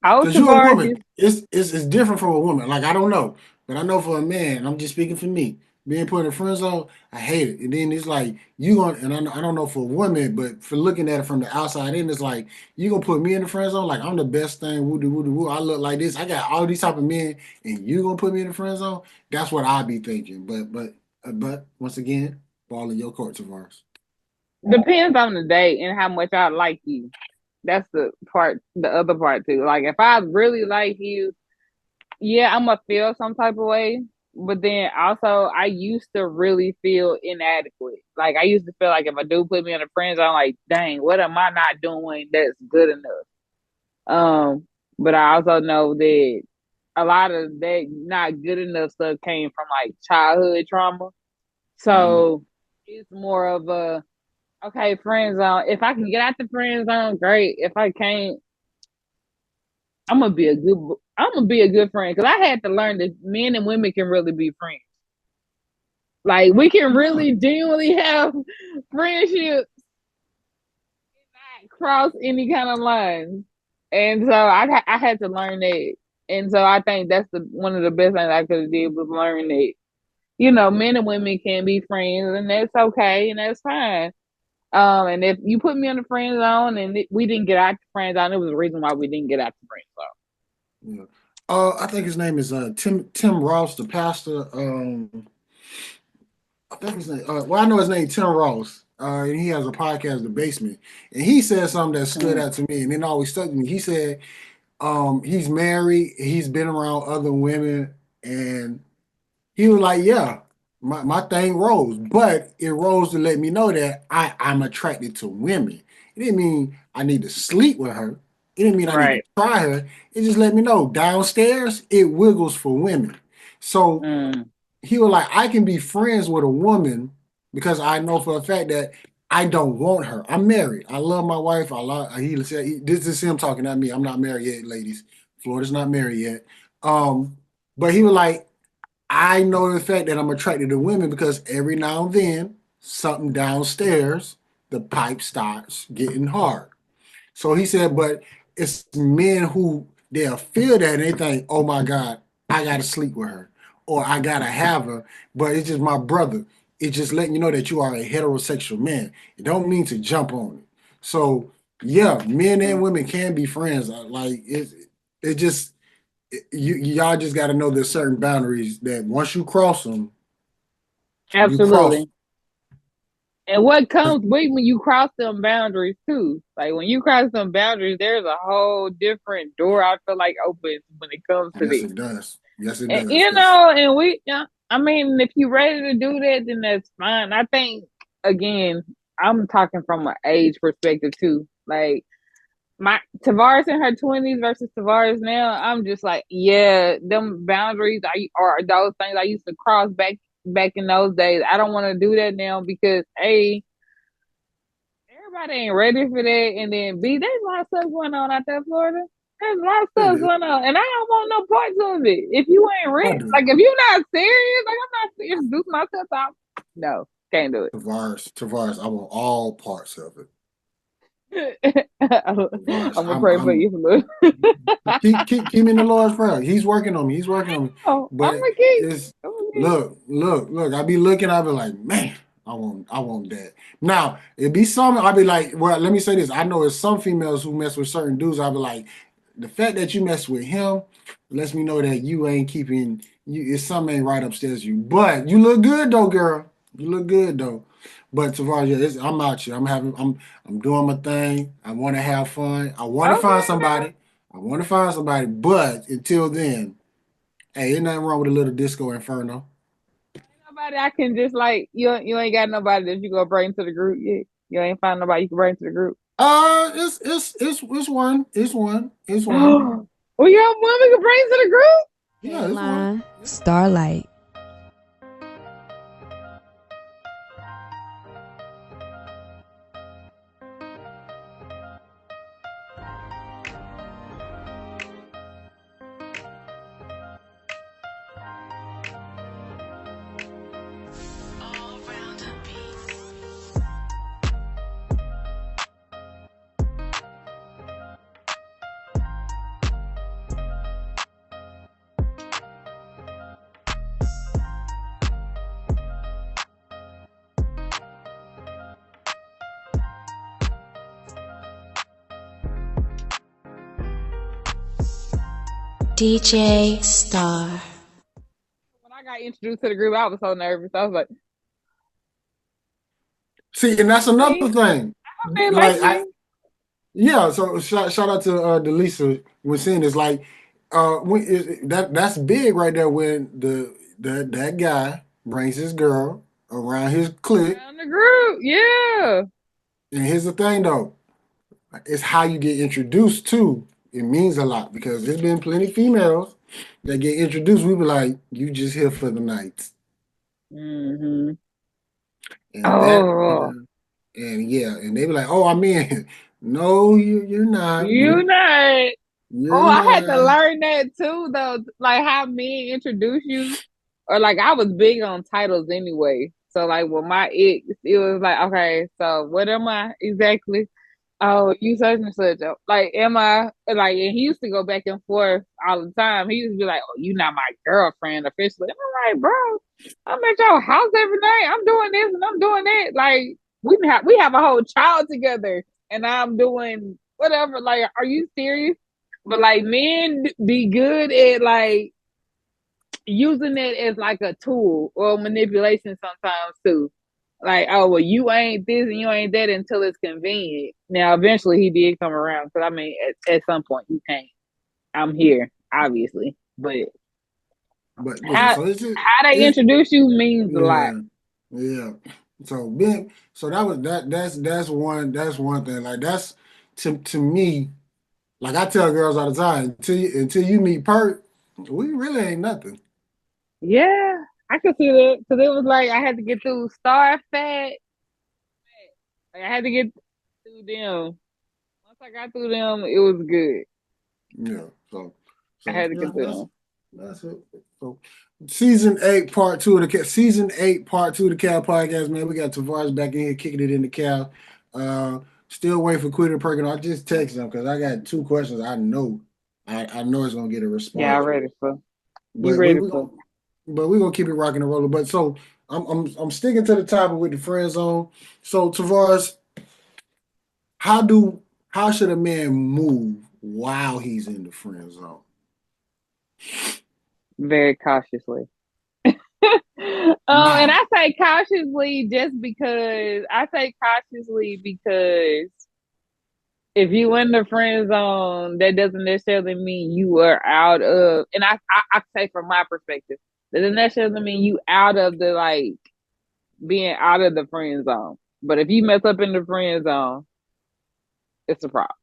I was Because you're a woman, Tavares. it's different from a woman. Like I don't know, but I know for a man, I'm just speaking for me. Being put in a friend zone, I hate it. And then it's like you going, and I don't know for a woman, but for looking at it from the outside in, it's like you gonna put me in the friend zone. Like I'm the best thing. Woo woo woo. I look like this. I got all these type of men, and you gonna put me in the friend zone? That's what I be thinking. But once again, ball in your court, Tavares. Depends on the day and how much I like you. That's the other part too. Like if I really like you, yeah, I'm gonna feel some type of way. But then also, I used to really feel inadequate. Like I used to feel like if a dude put me in a friend zone, like, dang, what am I not doing that's good enough? Um, but I also know that a lot of that not good enough stuff came from like childhood trauma. Mhm. So it's more of a okay, friend zone. If I can get out the friend zone, great. If I can't, I'm gonna be a good friend because I had to learn that men and women can really be friends. Like we can Yeah. really genuinely have friendships and not cross any kind of lines. And so I had to learn that. And so I think that's the one of the best things I could have did was learn that men and women can be friends, and that's okay, and that's fine. And if you put me on the friend zone and we didn't get out the friend zone, it was a reason why we didn't get out the friend zone. Yeah. I think his name is Tim Ross, the pastor. I think his name. Well, I know his name Tim Ross. And he has a podcast, The Basement, and he said something that stood Mm. out to me, and it always stuck with me. He said, he's married, he's been around other women, and he was like, "Yeah, my thing rose, but it rose to let me know that I'm attracted to women. It didn't mean I need to sleep with her. It didn't mean I need to Right. try her. It just let me know downstairs it wiggles for women. So Mm. he was like, I can be friends with a woman because I know for a fact that I don't want her. I'm married. I love my wife. I love. He said, "This is him talking at me. I'm not married yet, ladies. Florida's not married yet." But he was like, I know the fact that I'm attracted to women because every now and then, something downstairs, the pipe starts getting hard. So he said, but it's men who they'll feel that and they think, oh my God, I gotta sleep with her or I gotta have her, but it's just my brother. It's just letting you know that you are a heterosexual man. It don't mean to jump on it. So yeah, men and Mm. women can be friends. Like it just y'all just got to know there's certain boundaries that once you cross them, you cross. Absolutely. And what comes with when you cross them boundaries too? Like when you cross them boundaries, there's a whole different door I feel like opens when it comes to Yes, this. it does. Yes, it And does. Because and I mean, if you're ready to do that, then that's fine. I think again, I'm talking from an age perspective too. Like my Tavares in her 20s versus Tavares now, I'm just like, yeah, them boundaries are those things I used to cross back in those days. I don't want to do that now because everybody ain't ready for that, and then B, there's a lot of stuff going on out there, in Florida. There's a lot of it stuff is. going on, and I don't want no parts of it. If you ain't I ready, do. like if you're not serious, like I'm not introducing myself, no, can't do Tavares, I want all parts of it. it. I'm Tavares, gonna pray for I'm you, Lou. keep me in the Lord's prayer. He's working on me. He's working on me. I'm But gonna keep. it's I'm gonna keep. look. I be looking. I be like, man, I want that. Now it be some. I be like, well, let me say this. I know there's some females who mess with certain dudes. I be like, the fact that you mess with him lets me know that you ain't keeping you. It's something ain't right upstairs you. But you look good though, girl. You look good though. But Tavares, yeah, I'm out here. I'm doing my thing. I want to have fun. I want to find Okay, somebody. I want to find somebody, but until then, hey, ain't nothing wrong with a little disco inferno. nobody I can just like you ain't got nobody that you gonna bring to the group yet. You ain't find nobody you can bring to the group. It's one. Oh, you got one we can bring to the group. Yeah, it's one. Headline Starlight. DJ Star. When I got introduced to the group, I was so nervous. I was like, See, and that's another "Me, thing. they like Like me." yeah. So shout out to Delisa when saying this. Like, that's big right there when that guy brings his girl around his clique. Around the group, yeah. And here's the thing though, it's how you get introduced to it means a lot because there's been plenty of females that get introduced. We be like, you just here for the night. Mm-hmm. And that, Oh, and yeah, and they be like, oh, I'm in. No, you're not. you know. You're Oh, I had to not. learn that too, though. Like how men introduce you, or like I was big on titles anyway. So like with my ex, it was like, okay, so what am I exactly? Oh, you such and such. Like, am I like? And he used to go back and forth all the time. He used to be like, "Oh, you not my girlfriend officially." I'm like, bro, I'm at your house every night. I'm doing this and I'm doing that. Like, we have a whole child together, and I'm doing whatever. Like, are you serious? But like, men be good at like using it as like a tool or manipulation sometimes too. Like, oh well, you ain't this and you ain't that until it's convenient. Now, eventually, he did come around because I mean, at some point, you can't. I'm here, obviously, but But listen, how so how they it's introduce you means a lot. yeah, yeah. So being so that was that's one thing. Like that's to me, like I tell girls all the time, until you meet Perk, we really ain't nothing. Yeah, I could see that because it was like I had to get through Star Fat. Like, I had to get through them. Once I got through them, it was good. Yeah. I So had to yeah, get through them. that's it. So season 8 part 2 of the Cal podcast, man. We got Tarvarus back in here kicking it in the Cal. Uh Still waiting for Quitter Perkin. I just texted him because I got 2 questions. I know it's gonna get a Yeah, I'm response. ready for. You But we ready we for? gonna but we're gonna keep it rocking and rolling. But so I'm sticking to the topic with the friend zone. So Tavares, how do how should a man move while he's in the friend zone? Very cautiously. And Now, I say cautiously just because I say cautiously because if you in the friend zone, that doesn't necessarily mean you are out of. And I say from my perspective, that doesn't necessarily mean you out of the like being out of the friend zone. But if you mess up in the friend zone, it's a problem.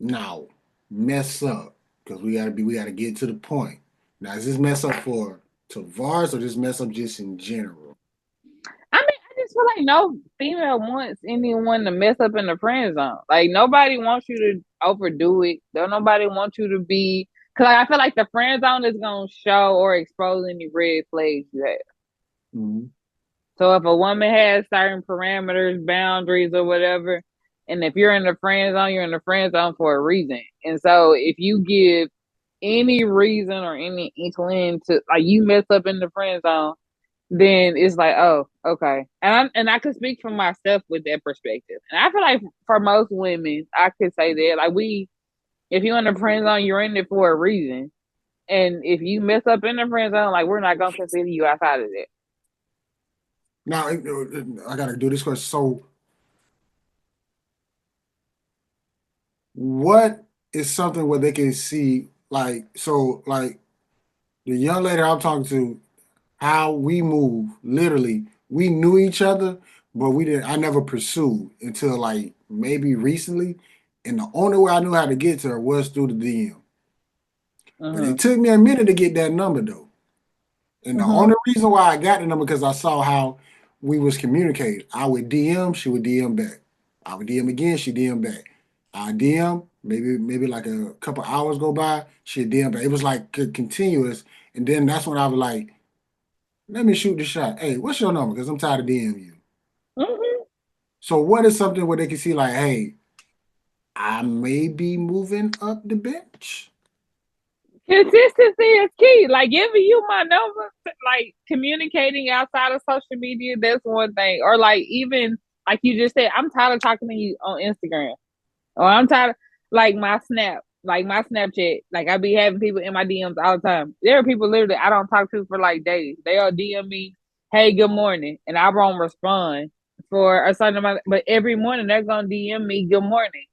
now, mess up because we gotta get to the point. Now, is this mess up for Tavares or this mess up just in general? I mean, I just feel like no female wants anyone to mess up in the friend zone. Like nobody wants you to overdo it. Don't nobody want you to be. Cause like, I feel like the friend zone is gonna show or expose any red flags you have. Mm-hmm. So if a woman has certain parameters, boundaries, or whatever, and if you're in the friend zone, you're in the friend zone for a reason. And so if you give any reason or any inkling to like you mess up in the friend zone, then it's like, oh, okay. And I could speak for myself with that perspective. And I feel like for most women, I could say that like if you're in the friend zone, you're in it for a reason. And if you mess up in the friend zone, like we're not gonna consider you outside of that. Now, I gotta do this question. So, what is something where they can see, like the young lady I'm talking to, how we move, literally, we knew each other, but we didn't. I never pursued until like maybe recently, and the only way I knew how to get to her was through the DM. But Mm-hmm. it took me a minute to get that number though, and the Mm-hmm. only reason why I got the number because I saw how we was communicating. I would DM, she would DM back. I would DM again, she DM back. I DM, maybe like a couple hours go by, she DM back. It was like continuous, and then that's when I was like, let me shoot the shot. Hey, what's your number? Because I'm tired of DMing you. Mm-hmm. So what is something where they can see like, hey, I may be moving up the bench? Consistency is key. Like giving you my number, like communicating outside of social media, that's one thing. Or like even like you just said, I'm tired of talking to you on Instagram. Or I'm tired of like my Snap, like my Snapchat. Like I be having people in my DMs all the time. There are people literally I don't talk to for like days. They all DM me, hey, good morning. And I won't respond for a certain amount. But every morning they're gonna DM me good morning.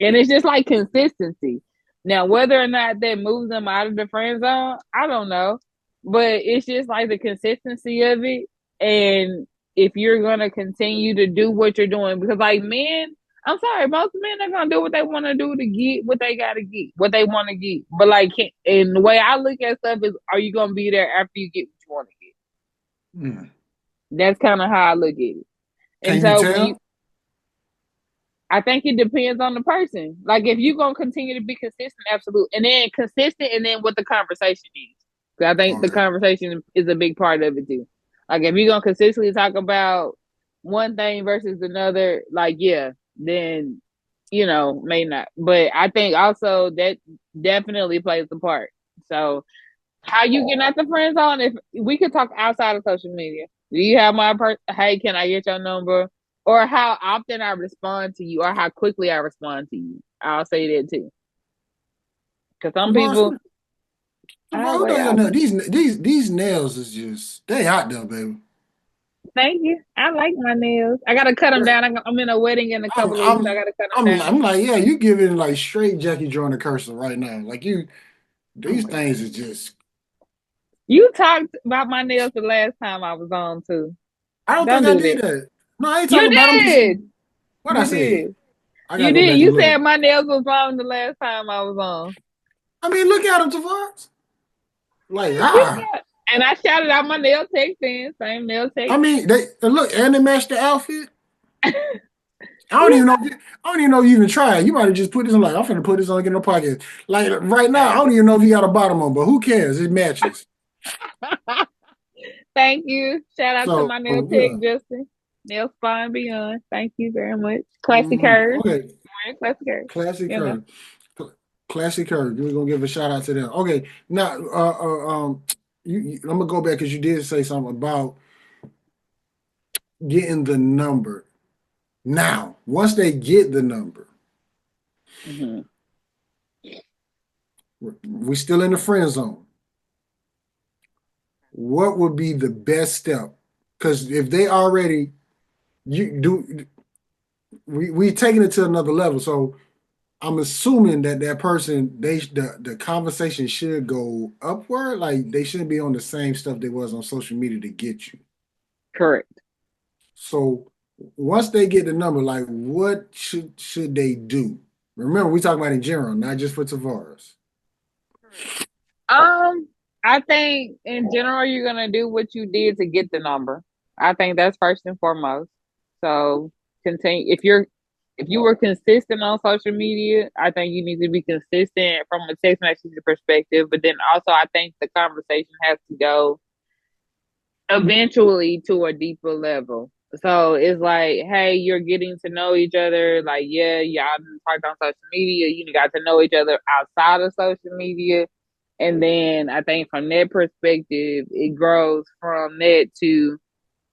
And it's just like consistency. Now, whether or not that moves them out of the friend zone, I don't know. But it's just like the consistency of it. And if you're gonna continue to do what you're doing, because like men, I'm sorry, most men are gonna do what they want to do to get what they gotta get, what they want to get. But like, and the way I look at stuff is, are you gonna be there after you get what you want to get? Mm. That's kind of how I look at it. And Can you so when you, tell? I think it depends on the person. Like if you're gonna continue to be consistent, absolutely, and then consistent, and then what the conversation is. 'Cause I think the Okay. conversation is a big part of it too. Like if you're gonna consistently talk about one thing versus another, like yeah, then may not. But I think also that definitely plays a part. So how you getting out the friend zone? If we could talk outside of social media, do you have my hey, can I get your number? Or how often I respond to you, or how quickly I respond to you. I'll say that too. Because some Tavares, people, Who wait, does your nails? These nails is just they out there, baby. thank you. I like my nails. I gotta cut them down. I'm in a wedding in a I'm couple of weeks. So I I'm gotta cut them down. I'm like, yeah, you giving like straight Jackie Joyner cursor right now. Like Oh these my god. things is just. You talked about my nails the last time I was on too. I don't Don't think I do did that. that. No, I ain't You talking about. I'm just did. what I You said. did. I You gotta go did. back and You look. said my nails was long the last time I was on. I mean, look at them, Tavares. Like You ah. said, and I shouted out my nail tech then. Same nail tech. I mean, they look and they match the outfit. I don't You even know. I don't even know if you even tried. You might have just put this on. Like I'm finna put this on, get in the pocket. Like right now, I don't even know if you got a bottom on, but who cares? It matches. Thank you. Shout out to So my nail tech, yeah. Justin. Nail Spa and Beyond. Thank you very much. Classy curve. Okay. Classy curve. Classic You know. curve. Classic curve. We're gonna give a shout out to them. Okay. Now, I'm gonna go back because you did say something about getting the number. Now, once they get the number, Mm-hmm. we're still in the friend zone. What would be the best step? Because if they already you do, we taking it to another level. So I'm assuming that person the conversation should go upward. Like they shouldn't be on the same stuff they was on social media to get you. Correct. So once they get the number, like what should they do? Remember, we talking about in general, not just for Tarvarus. I think in general you're gonna do what you did to get the number. I think that's first and foremost. So continue if you were consistent on social media, I think you need to be consistent from a text message perspective. But then also I think the conversation has to go eventually to a deeper level. So it's like, hey, you're getting to know each other. Like, yeah, y'all talked on social media. You got to know each other outside of social media. And then I think from that perspective, it grows from that to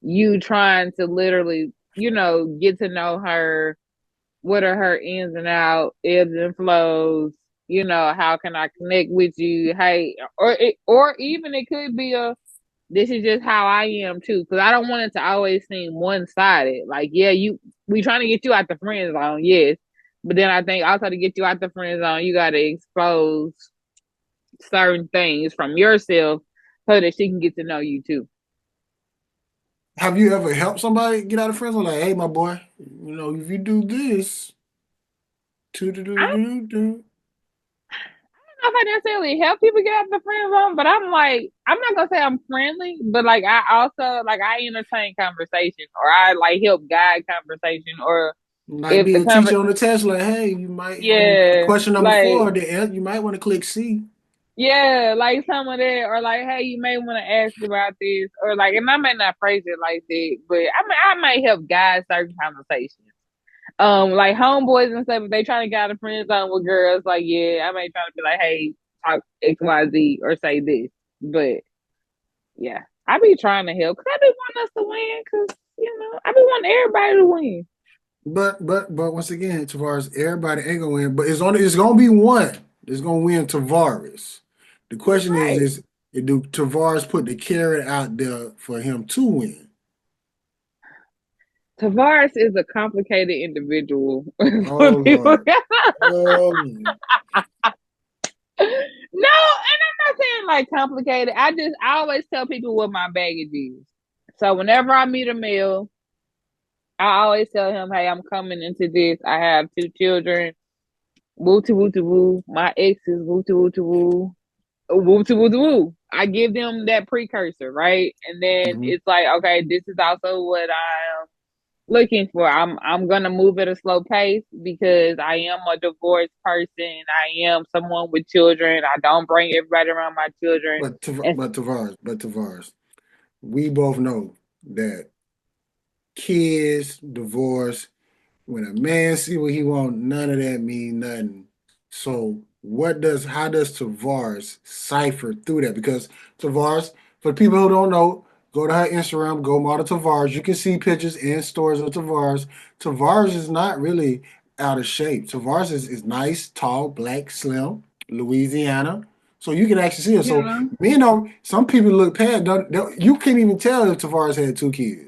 you trying to literally, get to know her. What are her ins and outs, ebbs and flows? How can I connect with you? Hey, or even it could be this is just how I am too, because I don't want it to always seem one sided. Like, yeah, we trying to get you out the friend zone, yes, but then I think also to get you out the friend zone, you got to expose certain things from yourself so that she can get to know you too. Have you ever helped somebody get out of friend zone? Like, hey, my boy, if you do this, do do I do do do. don't know if I necessarily help people get out the friend zone, but I'm like, I'm not gonna say I'm friendly, but like I also like I entertain conversation or I like help guide conversation or Might if be the a teacher on the test, like, hey, you might on yeah, question number like 4, you might want to click C. yeah, like some of that, or like, hey, you may want to ask about this, or like, and I may not phrase it like that, but I might help guide certain conversations. Like homeboys and stuff, if they trying to get out of friend zone with girls, like, yeah, I may try to be like, hey, talk XYZ or say this, but yeah, I be trying to help because I be want us to win, because I be wanting everybody to win. But once again, Tavares, everybody ain't gonna win, but it's gonna be one that's gonna win Tavares. The question Right. is do Tavares put the carrot out there for him to win? Tavares is a complicated individual. Oh People Lord. Oh Lord. No, and I'm not saying like complicated. I always tell people what my baggage is. So whenever I meet a male, I always tell him, "Hey, I'm coming into this. I have 2 children. Woo to woo to woo. My ex is woo to woo to woo. Woo to woo to woo." I give them that precursor, right? And then Mm-hmm. it's like, okay, this is also what I am looking for. I'm gonna move at a slow pace because I am a divorced person. I am someone with children. I don't bring everybody around my children. And Tavares, we both know that kids, divorce, when a man see what he want, none of that mean nothing. So how does Tavares cipher through that? Because Tavares, for people who don't know, go to her Instagram, go model Tavares. You can see pictures and stories of Tavares. Tavares is not really out of shape. Tavares is nice, tall, black, slim, Louisiana. So you can actually see it. you So know, some people look past. You can't even tell if Tavares had 2 kids.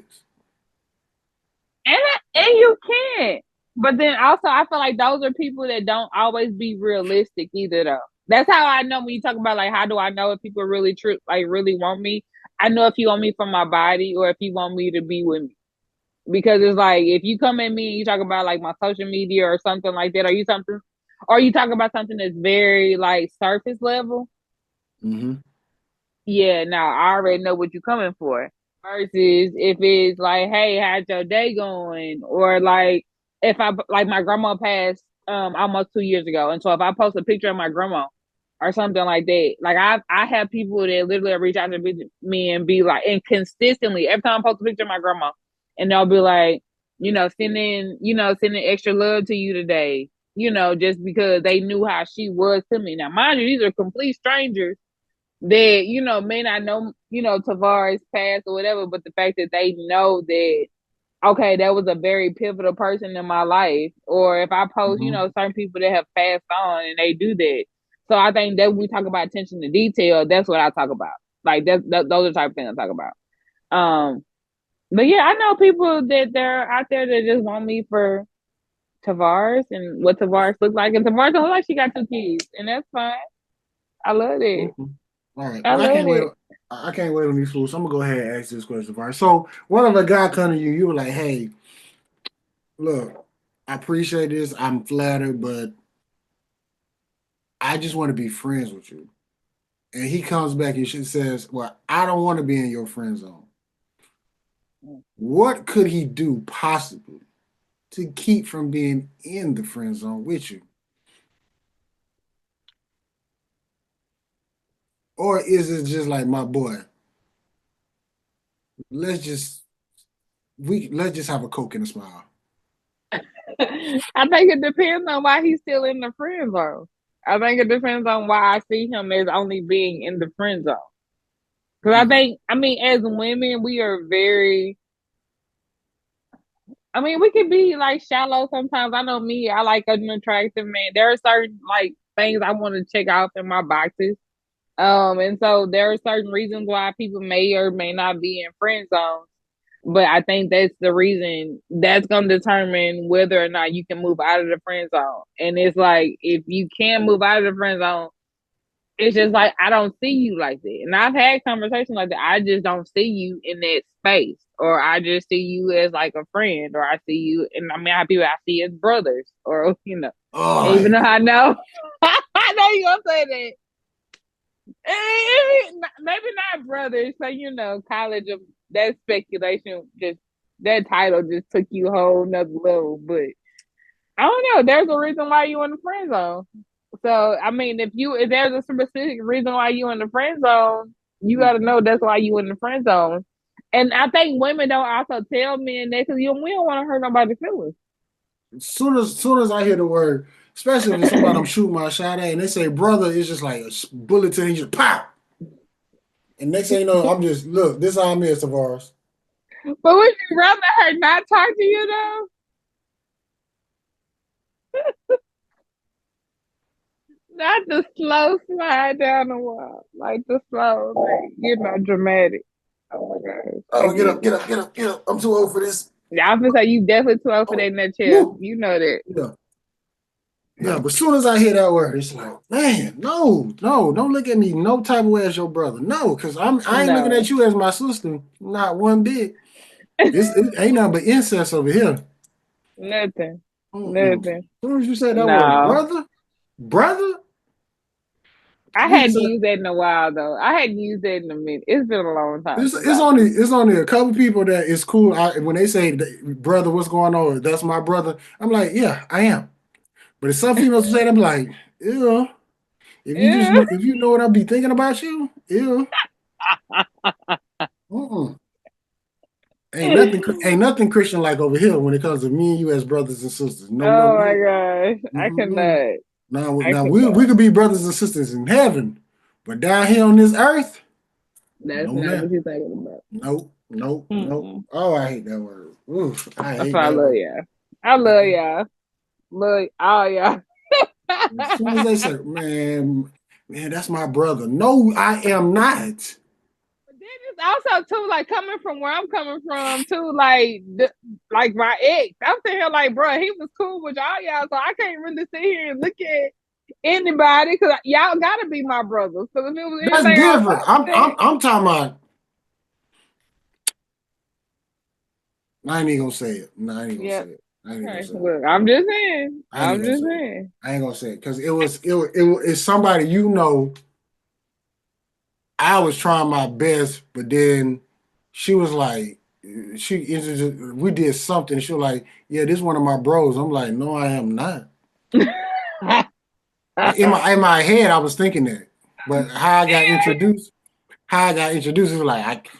and you can't. But then also, I feel like those are people that don't always be realistic either, though. That's how I know when you talk about like how do I know if people really really want me. I know if you want me for my body or if you want me to be with me. Because it's like if you come at me and you talk about like my social media or something like that, or you talk about something that's very like surface level, Mm-hmm. yeah, now I already know what you're coming for. Versus if it's like, hey, how's your day going? Or like if I like my grandma passed almost 2 years ago. And so if I post a picture of my grandma or something like that, like I have people that literally reach out to me and be like, and consistently every time I post a picture of my grandma, and they'll be like, sending extra love to you today, just because they knew how she was to me. Now, mind you, these are complete strangers that may not know Tavares past or whatever, but the fact that they know that okay, that was a very pivotal person in my life, or if I post Mm-hmm. certain people that have passed on and they do that. So I think that when we talk about attention to detail, that's what I talk about. Like those are the type of things I talk about. But yeah, I know people that they're out there that just want me for Tavares and what Tavares looks like, and Tavares don't look like she got 2 kids, and that's fine. I love it. Okay. All right. I Well, I love can't wait. it. I can't wait on these fools. So I'm gonna go ahead and ask this question, Var. So, what if a guy come to you? You were like, "Hey, look, I appreciate this. I'm flattered, but I just want to be friends with you." And he comes back and she says, "Well, I don't want to be in your friend zone." What could he do possibly to keep from being in the friend zone with you? Or is it just like my boy? Let's just let's just have a Coke and a smile. I think it depends on why he's still in the friend zone. I think it depends on why I see him as only being in the friend zone. Because Okay. I mean, as women, we are very, I mean, we can be like shallow sometimes. I know me, I like an attractive man. There are certain like things I want to check off in my boxes. And so there are certain reasons why people may or may not be in friend zones. But I think that's the reason that's going to determine whether or not you can move out of the friend zone. And it's like, if you can move out of the friend zone, it's just like, I don't see you like that. And I've had conversations like that. I just don't see you in that space. Or I just see you as like a friend. Or I see you, and I mean, I have people I see as brothers. Or, even Oh, though I know, I know you're going to say that. Maybe not brothers. So college of that speculation just that title just took you a whole nother level. But I don't know. There's a reason why you in the friend zone. So I mean, if there's a specific reason why you in the friend zone, you got to know that's why you in the friend zone. And I think women don't also tell men that because we don't want to hurt nobody's feelings. soon as I hear the word, especially if it's somebody I'm shooting my shot at, and they say brother, it's just like a bullet to you just pop. And next thing you know, I'm just look. This is how I'm is, Tavares. But would you rather her not talk to you though? Not the slow slide down the wall, like the slow, like dramatic. Oh my gosh, I Oh, get get up, it. get up, get up, get up. I'm too old for this. Yeah, I'm gonna say you definitely too old for that Oh, in that chair. woo. You know that. Yeah, yeah. But as soon as I hear that word, it's like, man, no, no, don't look at me no type of way as your brother. No, because I ain't looking No, at you as my sister, not one bit. it ain't nothing but incest over here. Nothing. Mm-mm. As Nothing. soon as you said that word, No. brother, I you hadn't said used that in a while though. I hadn't used that in a minute. It's been a long time since it's I've only used it's only a couple people that it's cool. When they say brother, what's going on? That's my brother. I'm like, yeah, I am. But if some females say, I'm like, ew. it. If you know what I'll be thinking about you, ew. Mm-mm. Ain't nothing Christian like over here when it comes to me and you as brothers and sisters. No, no, Oh my no. gosh. I Mm-mm. cannot. I Now we cannot. could be brothers and sisters in heaven, but down here on this earth, That's no, not man. what you're thinking about. Nope, nope, nope. Mm-mm. Oh, I hate that word. Oof, I That's hate why I that love word. y'all. I I love hate. y'all. Love all y'all. As soon as they say, man, that's my brother. No, I am not. But then it's also too like coming from where I'm coming from too, like my ex. I'm sitting here like, bro, he was cool with all y'all, so I can't really sit here and look at anybody because y'all gotta be my brothers. Because if it was That's anything different. outside of that, I'm talking about. I ain't even gonna say it. No, I ain't gonna yeah. say it. I ain't even gonna Okay. say it. Look, I'm just saying. I ain't even I'm gonna just say it. saying. I ain't gonna say it because it's somebody you know. I was trying my best, but then she was like, we did something. She was like, yeah, this one of my bros. I'm like, no, I am not. Like in my head, I was thinking that, but how I got introduced is like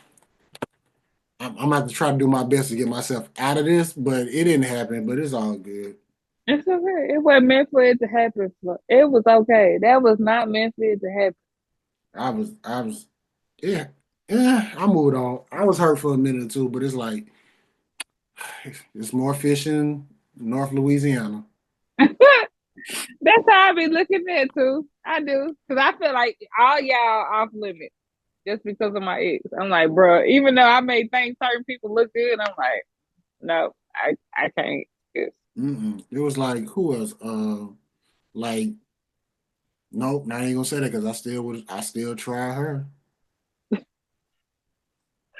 I'm gonna have to try to do my best to get myself out of this, but it didn't happen. But it's all good. It's okay. It wasn't meant for it to happen. It was okay. That was not meant for it to happen. I was, yeah, yeah. I moved on. I was hurt for a minute or two, but it's like it's more fishing North Louisiana. That's how I be looking at it too. I do. Because I feel like all y'all off limits just because of my ex. I'm like, bro, even though I may think certain people look good, I'm like, no, I can't. It was like who else? Like nope, not even gonna say that because I still try her.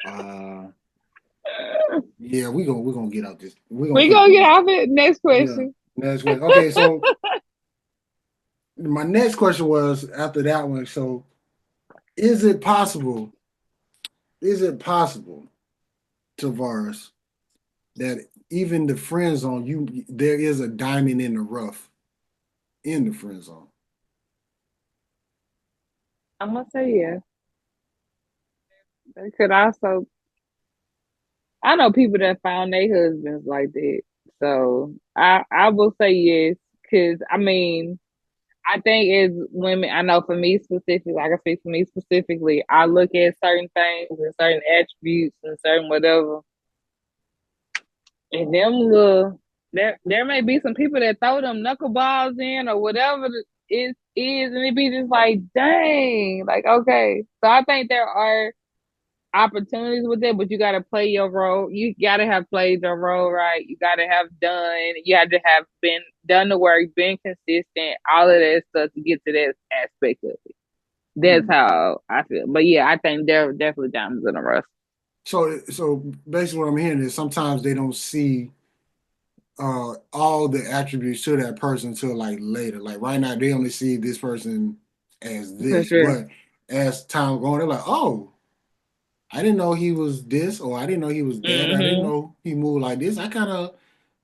Uh, yeah, we gonna get out this. We gonna We keep gonna get this. off it. Next Yeah, question. next question. Okay, so my next question was after that one. So, is it possible? Is it possible, Tavares, that even the friend zone, there is a diamond in the rough in the friend zone? I'm gonna say yeah. They could also. I know people that found their husbands like that, so I will say yes. Because I mean, I think as women, I know for me specifically, like I speak for me specifically, I look at certain things and certain attributes and certain whatever, and them little there may be some people that throw them knuckleballs in or whatever it is, and it be just like, dang, like okay. So I think there are opportunities with it, but you got to play your role. You got to have played your role right. You got to have done. You had to have been done the work, been consistent, all of that stuff to get to that aspect of it. That's Hmm. how I feel. But yeah, I think there are definitely diamonds in the rough. So basically, what I'm hearing is sometimes they don't see all the attributes to that person until like later. Like right now, they only see this person as For this, sure. but as time going, they're like, oh, I didn't know he was this, or I didn't know he was that. I didn't Hmm. know he moved like this. I kind of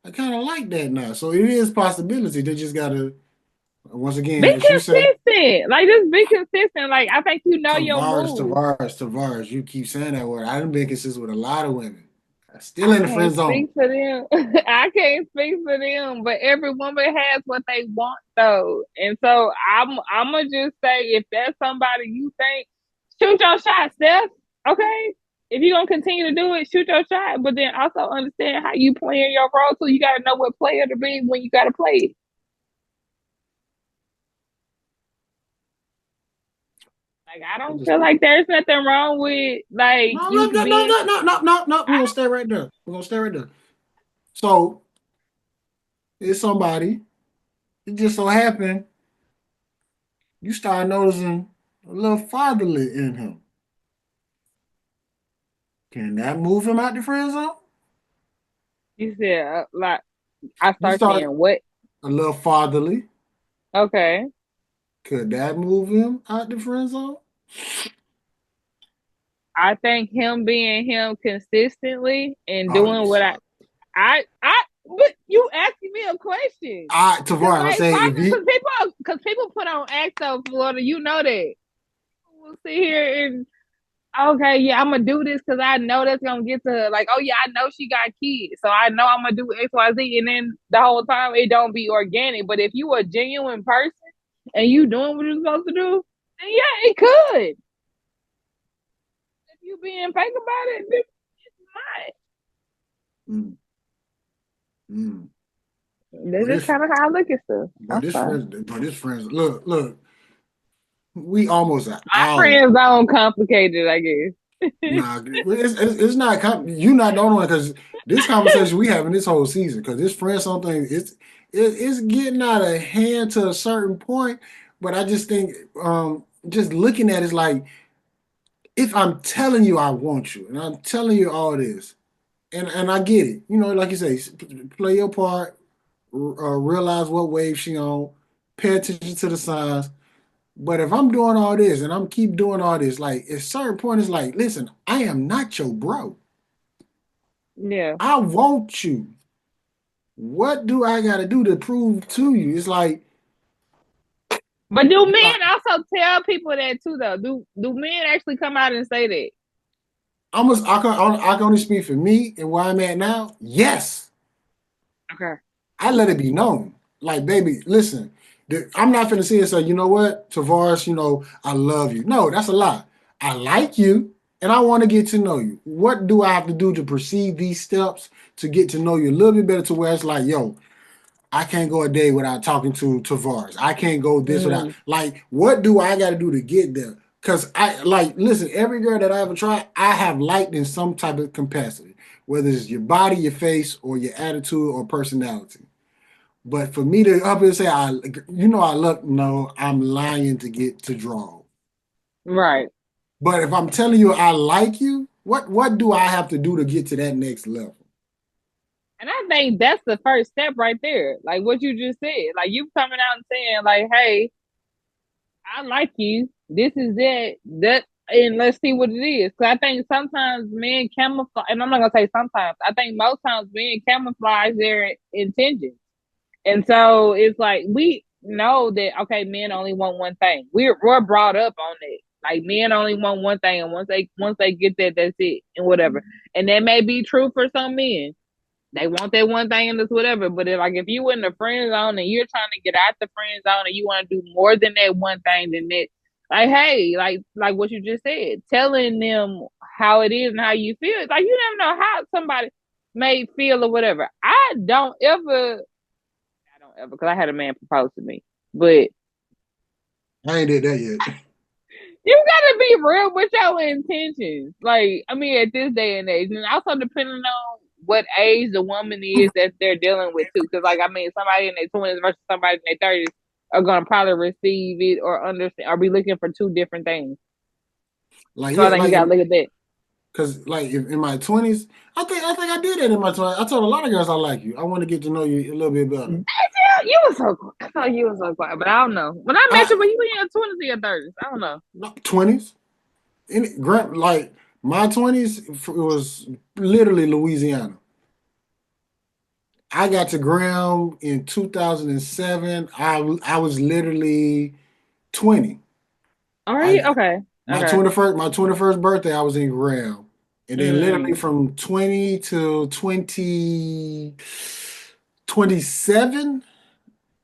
like that now. So it is possibility. They just gotta once Be again, as you say, consistent. Like just be consistent. Like I think you know your move. Tavares. You keep saying that word. I've been consistent with a lot of women. I'm still I in the friend can't zone. speak for them. I can't speak for them, but every woman has what they want though. And so I'm gonna just say if that's somebody you think, shoot your shot, Steph. Okay? If you're gonna continue to do it, shoot your shot. But then also understand how you play in your role. So you gotta know what player to be when you gotta play it. Like I I don't just feel like there's nothing wrong with like no, no, you no, no, being no, no, no, no, no. We're gonna stay right there. We're gonna stay right there. So it's somebody. It just so happened you start noticing a little fatherly in him. Can that move him out the friend zone? You said like I You start start seeing what? a little fatherly. Okay. Could that move him out the friend zone? I think him being him consistently and Oh, doing what but you asking me a question. Cause Tavares, I'm like, saying why? if he, Cause people put on acts of Florida. You know that. We'll sit here and okay, yeah, I'm gonna do this because I know that's gonna get to her. Like, oh yeah, I know she got kids, so I know I'm gonna do X, Y, Z, and then the whole time it don't be organic. But if you a genuine person and you doing what you're supposed to do, then yeah, it could. If you being fake about it, then it's mm, mm. not. That's but just this, kind of how I look at stuff. but I'm this sorry. friends, but this friends, look, we almost an My hour. friends don't complicated, I guess. Nah, it's not. You not the only one because this conversation we having this whole season because this friend something it's getting out of hand to a certain point. But I just think just looking at it, it's like if I'm telling you I want you and I'm telling you all this and I get it, like you say, play your part, realize what wave she on, pay attention to the signs. But if I'm doing all this and I'm keep doing all this, like at a certain point, it's like, listen, I am not your bro. Yeah. I want you. What do I got to do to prove to you? It's But do like men also tell people that too, though? Do men actually come out and say that? I can only speak for me and where I'm at now. Yes, Okay. I let it be known. Like, baby, listen, I'm not finna sit and say, you know what, Tavares, I love you. No, that's a lie. I like you and I want to get to know you. What do I have to do to proceed these steps to get to know you a little bit better to where it's like, yo, I can't go a day without talking to Tarvarus. I can't go this without Mm, like what do I gotta do to get there? Cause I like listen, every girl that I ever tried, I have liked in some type of capacity, whether it's your body, your face, or your attitude or personality. But for me to up and say I look, no, I'm lying to get to draw. right. But if I'm telling you I like you, what do I have to do to get to that next level? And I think that's the first step right there. Like what you just said. Like you coming out and saying, like, hey, I like you. This is it. That and let's see what it is. Cause I think sometimes men camouflage and I'm not gonna say sometimes. I think most times men camouflage their intentions. And so it's like we know that okay, men only want one thing. We're brought up on it. Like men only want one thing, and once they get that, that's it, and whatever. And that may be true for some men. They want that one thing and this whatever. But like if you in the friend zone and you're trying to get out the friend zone and you want to do more than that one thing, then that like hey, like what you just said, telling them how it is and how you feel. Like you never know how somebody may feel or whatever. I don't ever because I had a man propose to me. But I ain't did that yet. you gotta be real with your intentions. Like, I mean, at this day and age, and also depending on what age the woman is that they're dealing with too. Because, like, I mean, somebody in their 20s versus somebody in their 30s are gonna probably receive it or understand or be looking for two different things. Like So I yeah, think you gotta look at that. cause like in my 20s, I think I did that in my 20s. I told a lot of girls I like you. I want to get to know you a little bit better. Yeah, you were so quiet. I thought you were so quiet, but I don't know. When I met I you, when you were in your 20s or your 30s, I don't know. not 20s. Like my 20s it was literally Louisiana. I got to Graham in 2007. I was literally 20. Are I you okay? my Okay. 21st birthday I was in Graham. And then literally Mm, from 20 to 2027,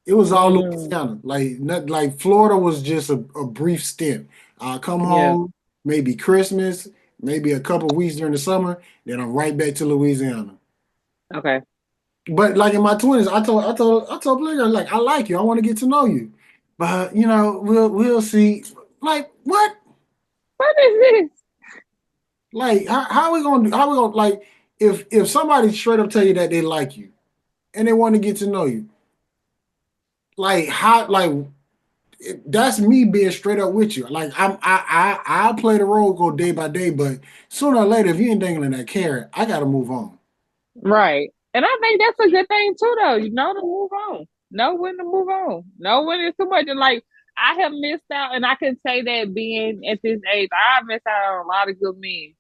it was all mm, Louisiana. Like not like Florida was just a brief stint. I come yeah. home, maybe Christmas, maybe a couple of weeks during the summer, then I'm right back to Louisiana. Okay. But like in my 20s, I told Blinker, like, I like you. I want to get to know you. But we'll see. Like what? What is this? Like how we gonna do how we gonna like if somebody straight up tell you that they like you and they want to get to know you, like how like that's me being straight up with you. Like I play the role go day by day, but sooner or later, if you ain't dangling that carrot, I gotta move on. Right. And I think that's a good thing too, though. You know to move on. Know when to move on. Know when it's too much. And like I have missed out, and I can say that being at this age, I missed out on a lot of good men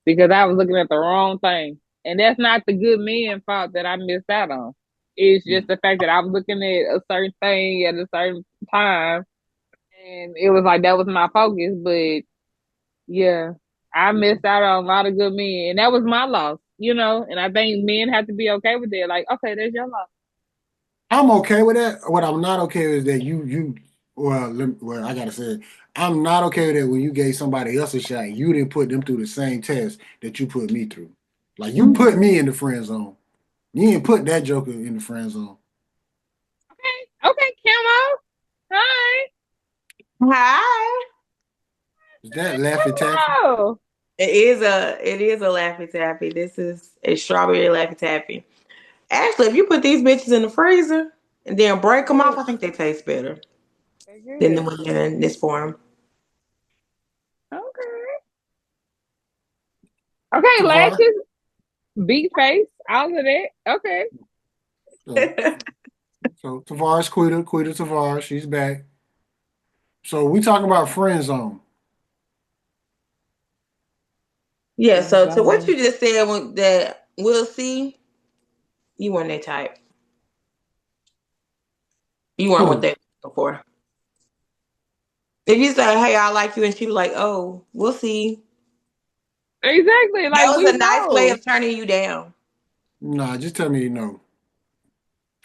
because I was looking at the wrong thing. And that's not the good men fault that I missed out on. It's just the fact that I was looking at a certain thing at a certain time, and it was like that was my focus. But yeah, I missed out on a lot of good men, and that was my loss, you know. And I think men have to be okay with it. Like, okay, that's your loss. I'm okay with that. What I'm not okay with is that well, I gotta say, I'm not okay with it when you gave somebody else a shot and you didn't put them through the same test that you put me through. Like you put me in the friend zone. You didn't put that joker in the friend zone. Okay, okay, Camo. Hi. Hi. Is that Laffy Taffy? Hello. It is a Laffy Taffy. This is a strawberry Laffy Taffy. Actually, if you put these bitches in the freezer and then break them off, I think they taste better Very than the good. ones in this form. Okay. Okay, Tavar? lashes, beat face, all of that. Okay. So, so Tavares Quita Tavares, she's back. So we talking about friend zone. Yeah, Friend so to what zone. you just said that we'll see, you weren't that type. You weren't what Who? they were for. If you say, hey, I like you, and she was like, oh, we'll see. Exactly. That Like was we a nice way know. of turning you down. Nah, just tell me you know.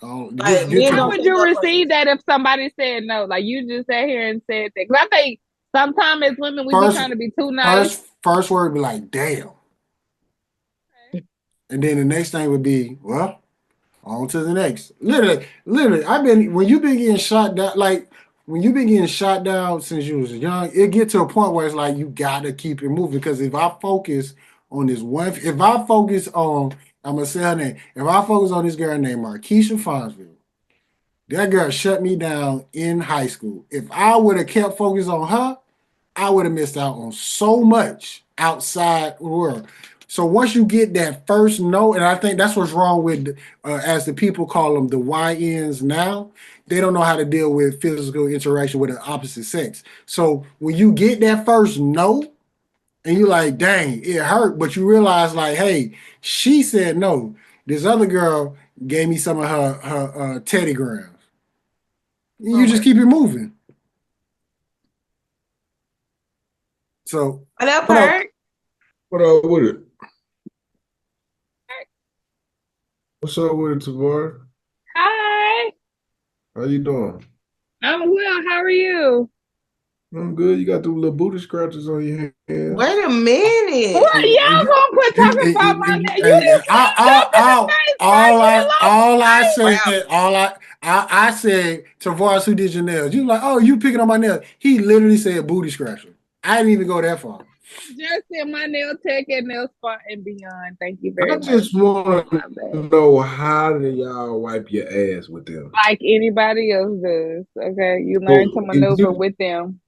Oh, Like get men to How don't the would pick you up on receive that if somebody said no? Like you just sat here and said that. 'Cause I think sometimes as women we be first trying to be too nice. first word be like damn. And then the next thing would be, well, on to the next. Literally, I've been when you've been getting shot down, like when you've been getting shot down since you was young, it get to a point where it's like you gotta keep it moving. Because if I focus on this one, if I focus on, I'm gonna say her name. If I focus on this girl named Markeisha Fonsville, that girl shut me down in high school. If I would have kept focused on her, I would have missed out on so much outside the world. So once you get that first no, and I think that's what's wrong with, as the people call them, the YNs now, they don't know how to deal with physical interaction with the opposite sex. So when you get that first no, and you're like, dang, it hurt, but you realize like, hey, she said no. This other girl gave me some of her Teddy grams. You just it. keep it moving. So What up, what up? Perk? What up with it? What's up with it, Tavar? Hi, How you doing? I'm well. How are you? I'm good. You got them little booty scratches on your hands. Wait a minute. What? Y'all gonna quit talking about my name? You didn't say nothing to the face, bro. You done lost All I the said, Wow. I said, Tavares, who did your nails? You like, oh, you picking on my nails. He literally said booty scratcher. I didn't even go that far. fight. Just in my nail tech and nail spot and beyond. Thank you I very much. just want My to bad. know how do y'all wipe your ass with them? Like anybody else does. Okay, you learn to So if maneuver with them.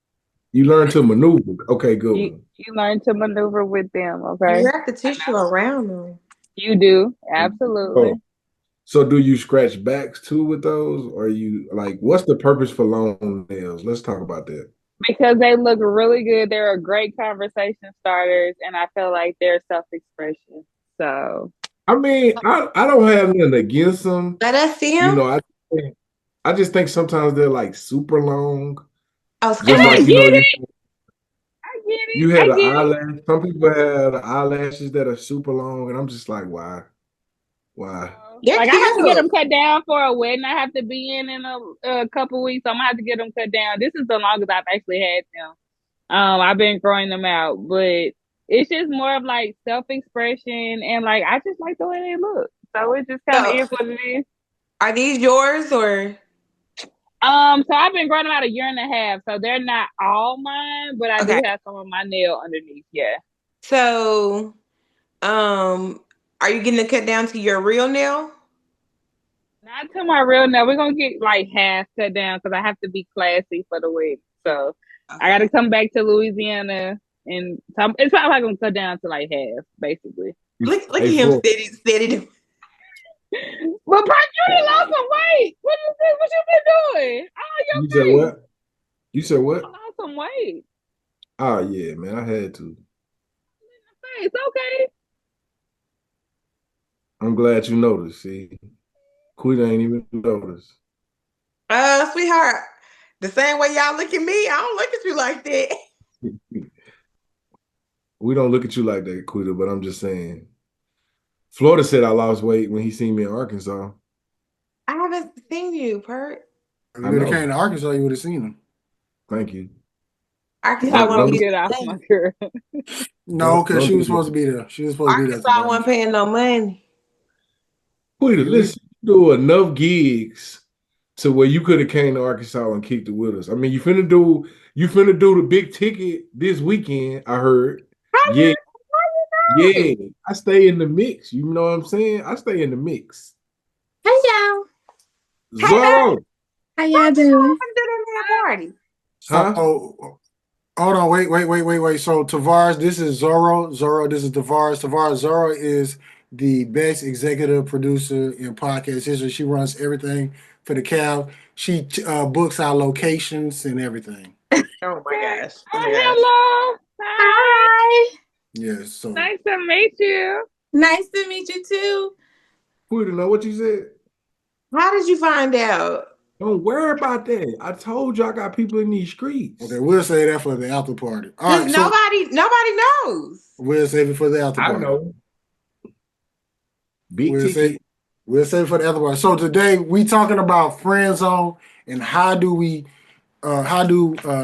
you learn to maneuver. Okay, good You one. you learn to maneuver with them. You Okay, have the tissue around them. you do absolutely. Oh, so do you scratch backs too with those, or you like what's the purpose for long nails? Let's talk about that. Because they look really good. They're a great conversation starters, and I feel like they're self-expression. So I mean, I don't have nothing against them. Let us see You him. know, I just think sometimes they're like super long. Oh, and Just I like scary. you know, get it. I get it. you I had an get it. eyelash. Some people have eyelashes that are super long, and I'm just like, why? Why? They're Like I have to get cute. them cut down for a wedding. I have to be in a couple weeks. So I'm gonna have to get them cut down. This is the longest I've actually had them. I've been growing them out, but it's just more of like self-expression and like I just like the way they look. So it just kind of So, is what it is. are these yours or So I've been growing them out a year and a half, so they're not all mine, but I do okay? have some of my nail underneath. Yeah, So, are you getting it cut down to your real nail? not to my real nail. We're gonna get like half cut down because I have to be classy for the wedding. So I got Okay. to come back to Louisiana, and so it's probably gonna cut down to like half, basically. Look at Hey, him for steady. But Perk, you done lost some weight. What is this? What you been doing? Oh, You your said face. what? You said You what? done lost some weight. Oh yeah, man, I had to. It's okay. I'm glad you noticed. See, Quita ain't even noticed. Sweetheart, the same way y'all look at me, I don't look at you like that. We don't look at you like that, Quita, but I'm just saying. Florida said I lost weight when he seen me in Arkansas. I haven't seen you, Perk. If you would have came to Arkansas, you would have seen him. Thank you. Arkansas won't be get off my girl. No, because she was supposed to be there. She was supposed to be there. Arkansas wasn't paying no money. Quita, listen, you do enough gigs to where you could have came to Arkansas and kicked it with us. I mean, you finna do the big ticket this weekend, I heard. Yeah. Yeah, I stay in the mix. You know what I'm saying? I stay in the mix. Hey y'all. Zorro. How y'all doing? Party. Huh? So, hold on, wait. So Tarvarus, this is Zorro. Zorro, this is Tarvarus. Zorro is the best executive producer in podcast history. She runs everything for the Cal. She books our locations and everything. Oh my gosh. Hello. Hi. Yes. So nice to meet you. Nice to meet you too. Quita, know what you said? How did you find out? Don't worry about that. I told you I got people in these streets. Okay, we'll say that for the after party. All right, nobody knows. We'll save it for the after party. I know. Big ticket. We'll save it for the after party. So today we talking about friend zone and how do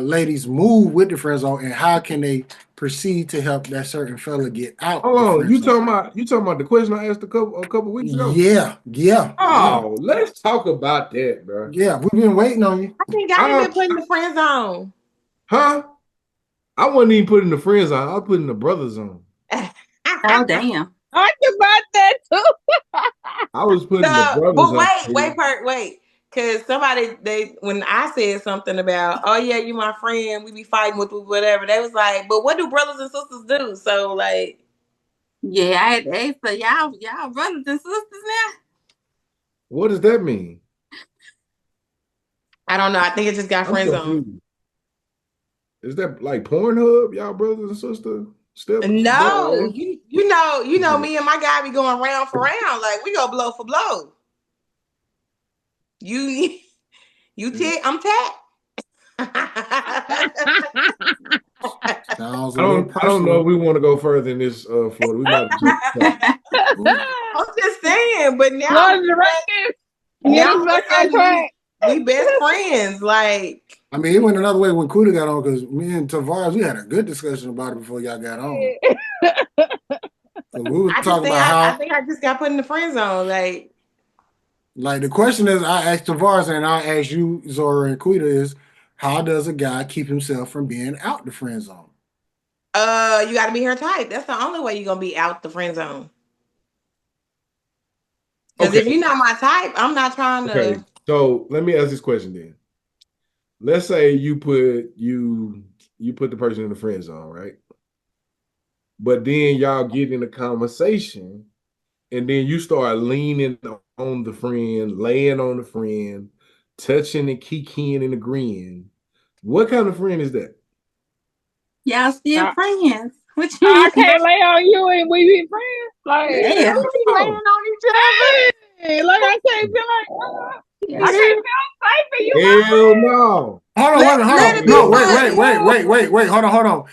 ladies move with the friend zone and how can they proceed to help that certain fella get out. Oh, you talking about the question I asked a couple weeks ago? Yeah. Oh, let's talk about that, bro. Yeah, we've been waiting on you. I think I been put in the friend zone. Huh? I wasn't even put in the friend zone. I was put in the brother zone. Oh damn. I think about that too. I was putting the brother zone. But wait. Cause when I said something about, oh yeah, you my friend, we be fighting with whatever, they was like, but what do brothers and sisters do? So like, yeah, I had to ask for y'all brothers and sisters now. What does that mean? I don't know. I think it just got friend zone. Is that like Pornhub, y'all brothers and sisters? No, you know, me and my guy be going round for round, like we go blow for blow. You tick, I'm tack. I don't know if we want to go further in this, Florida. We might I'm just saying, but now we best friends. Like, I mean, it went another way when Kuda got on because me and Tarvarus, we had a good discussion about it before y'all got on. So we were talking about how I think I just got put in the friend zone. Like the question is, I asked Tarvarus and I asked you, Zora and Quita, is how does a guy keep himself from being out the friend zone? You got to be her type. That's the only way you're gonna be out the friend zone. Because if you're not my type, I'm not trying to. Okay, so let me ask this question then. Let's say you put the person in the friend zone, right? But then y'all get in a conversation, and then you start leaning on the friend, laying on the friend, touching and kikiing and agreeing. What kind of friend is that? Y'all still friends. What you I can't lay on you and we be friends. Like, yeah. We be laying on each other. Hey, like I can't feel like, I can't feel safe for you. Hell no. Hold on. No, wait. Hold on.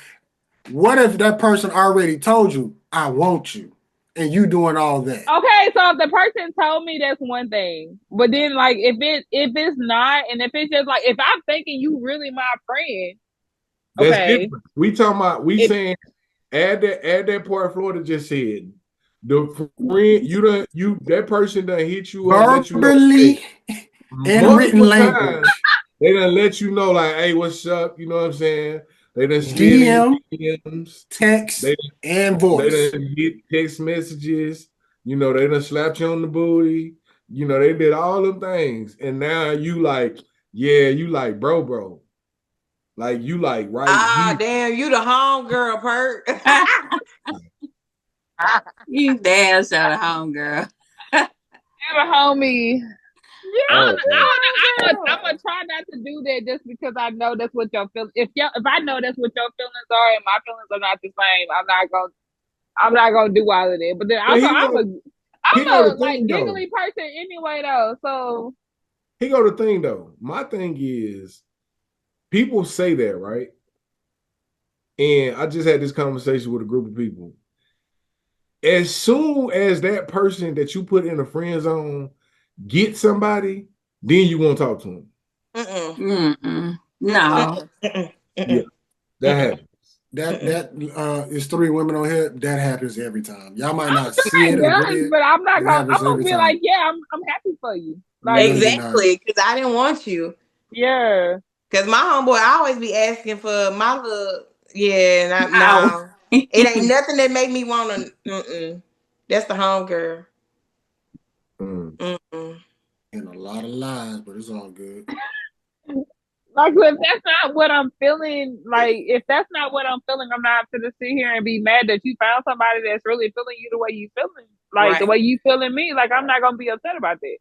What if that person already told you, I want you, and you doing all that? Okay, so if the person told me, that's one thing. But then, like, if it's not, and if it's just like, if I'm thinking you really my friend, that's different. We talking about, saying, add that part Florida just said. The friend, that person done hit you up, let you know, and written language. They done let you know, like, hey, what's up? You know what I'm saying? They done DMs, text, and voice. They done get text messages. You know, they done slapped you on the booty. You know, they did all them things. And now you like, bro. Like, you like, right? Damn, you the home girl, Perk. You damn sure the home girl. a homie. Oh, I'm gonna try not to do that just because I know that's what your feelings. If I know that's what your feelings are and my feelings are not the same, I'm not gonna do all of that. But then but also, I'm he go a the like thing though. giggly person anyway though. So He go the thing though. My thing is, people say that, right? And I just had this conversation with a group of people. As soon as that person that you put in a friend zone get somebody, then you won't talk to him. No. Yeah, that happens. That is 3 women on here. That happens every time. Y'all might not I'm sure see it it or does, agree, but I'm not it gonna. I'm happens gonna every be time. like, yeah, I'm happy for you. No, Like, you're not. Exactly, because I didn't want you. yeah. Because my homeboy always be asking for my little, yeah, Ow. no. It ain't nothing that make me want to, That's the home girl. Mm-mm. And a lot of lies, but it's all good. Like, if that's not what I'm feeling, like, if that's not what I'm feeling, I'm not gonna sit here and be mad that you found somebody that's really feeling you the way you feeling, like the Right. way you feeling me. Like, I'm not gonna be upset about that.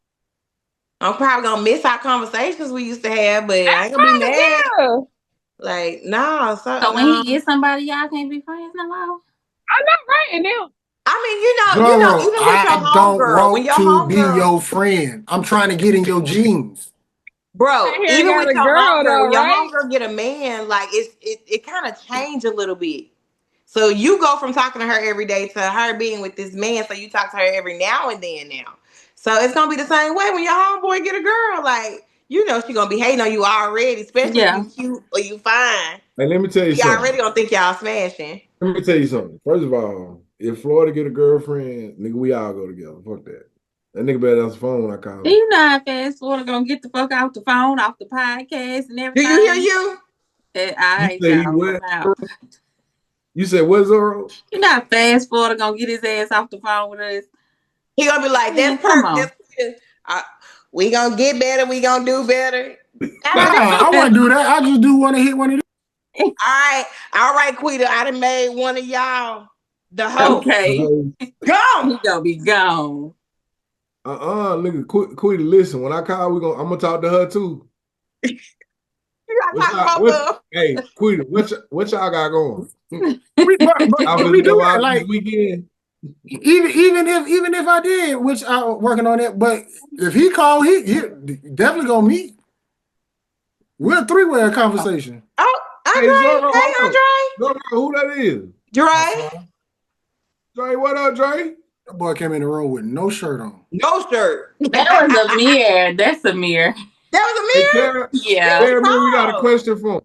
I'm probably gonna miss our conversations we used to have, but I ain't gonna be mad. Yeah, Like, no, So when no. he gets somebody, y'all can't be friends no more. I know, right? And then I mean, Joro, even with your I don't homegirl, when want your to be homegirl, your friend. I'm trying to get in your jeans. bro, here even got with a your girl homegirl, though, when your right? homegirl get a man, like it kind of change a little bit. So you go from talking to her every day to her being with this man. So you talk to her every now and then now. So it's gonna be the same way when your homeboy get a girl. Like, she gonna be hating on you already, especially if Yeah. you cute or you fine. And let me tell you She already something. gonna think y'all smashing. Let me tell you something. First of all, if Florida get a girlfriend, nigga, we all go together. Fuck that. That nigga better answer the phone when I call him. You know how fast Florida gonna get the fuck off the phone, off the podcast and Do you hear everything. you? I You ain't say he y'all what? out. You said what, Zoro? You know how fast Florida gonna get his ass off the phone with us. He gonna be like, Man, that's come perfect. on. That's good. We gonna get better. We gonna do better. Nah, I wouldn't do that. I just do want to hit one of All right, Quita. I done made one of y'all the hoe. Okay. Go. He gonna be gone. Nigga, quit listen. When I call, I'm gonna talk to her too. You What's gotta talk about them. hey, Quita, what y'all got going? Y'all we finna do go that. out this Like, weekend? even if I did, which I'm working on it, but if he called, he definitely gonna meet. We're a 3-way conversation. Oh, Hey, Andre. Zoro, hold Hey, on. Andre. Zoro, who that is? Dre. Dre, what up, Dre? That boy came in the room with no shirt on. No shirt. That was Amir. That's Amir. That was Hey, Amir. Yeah. tell me we got a Tall. question for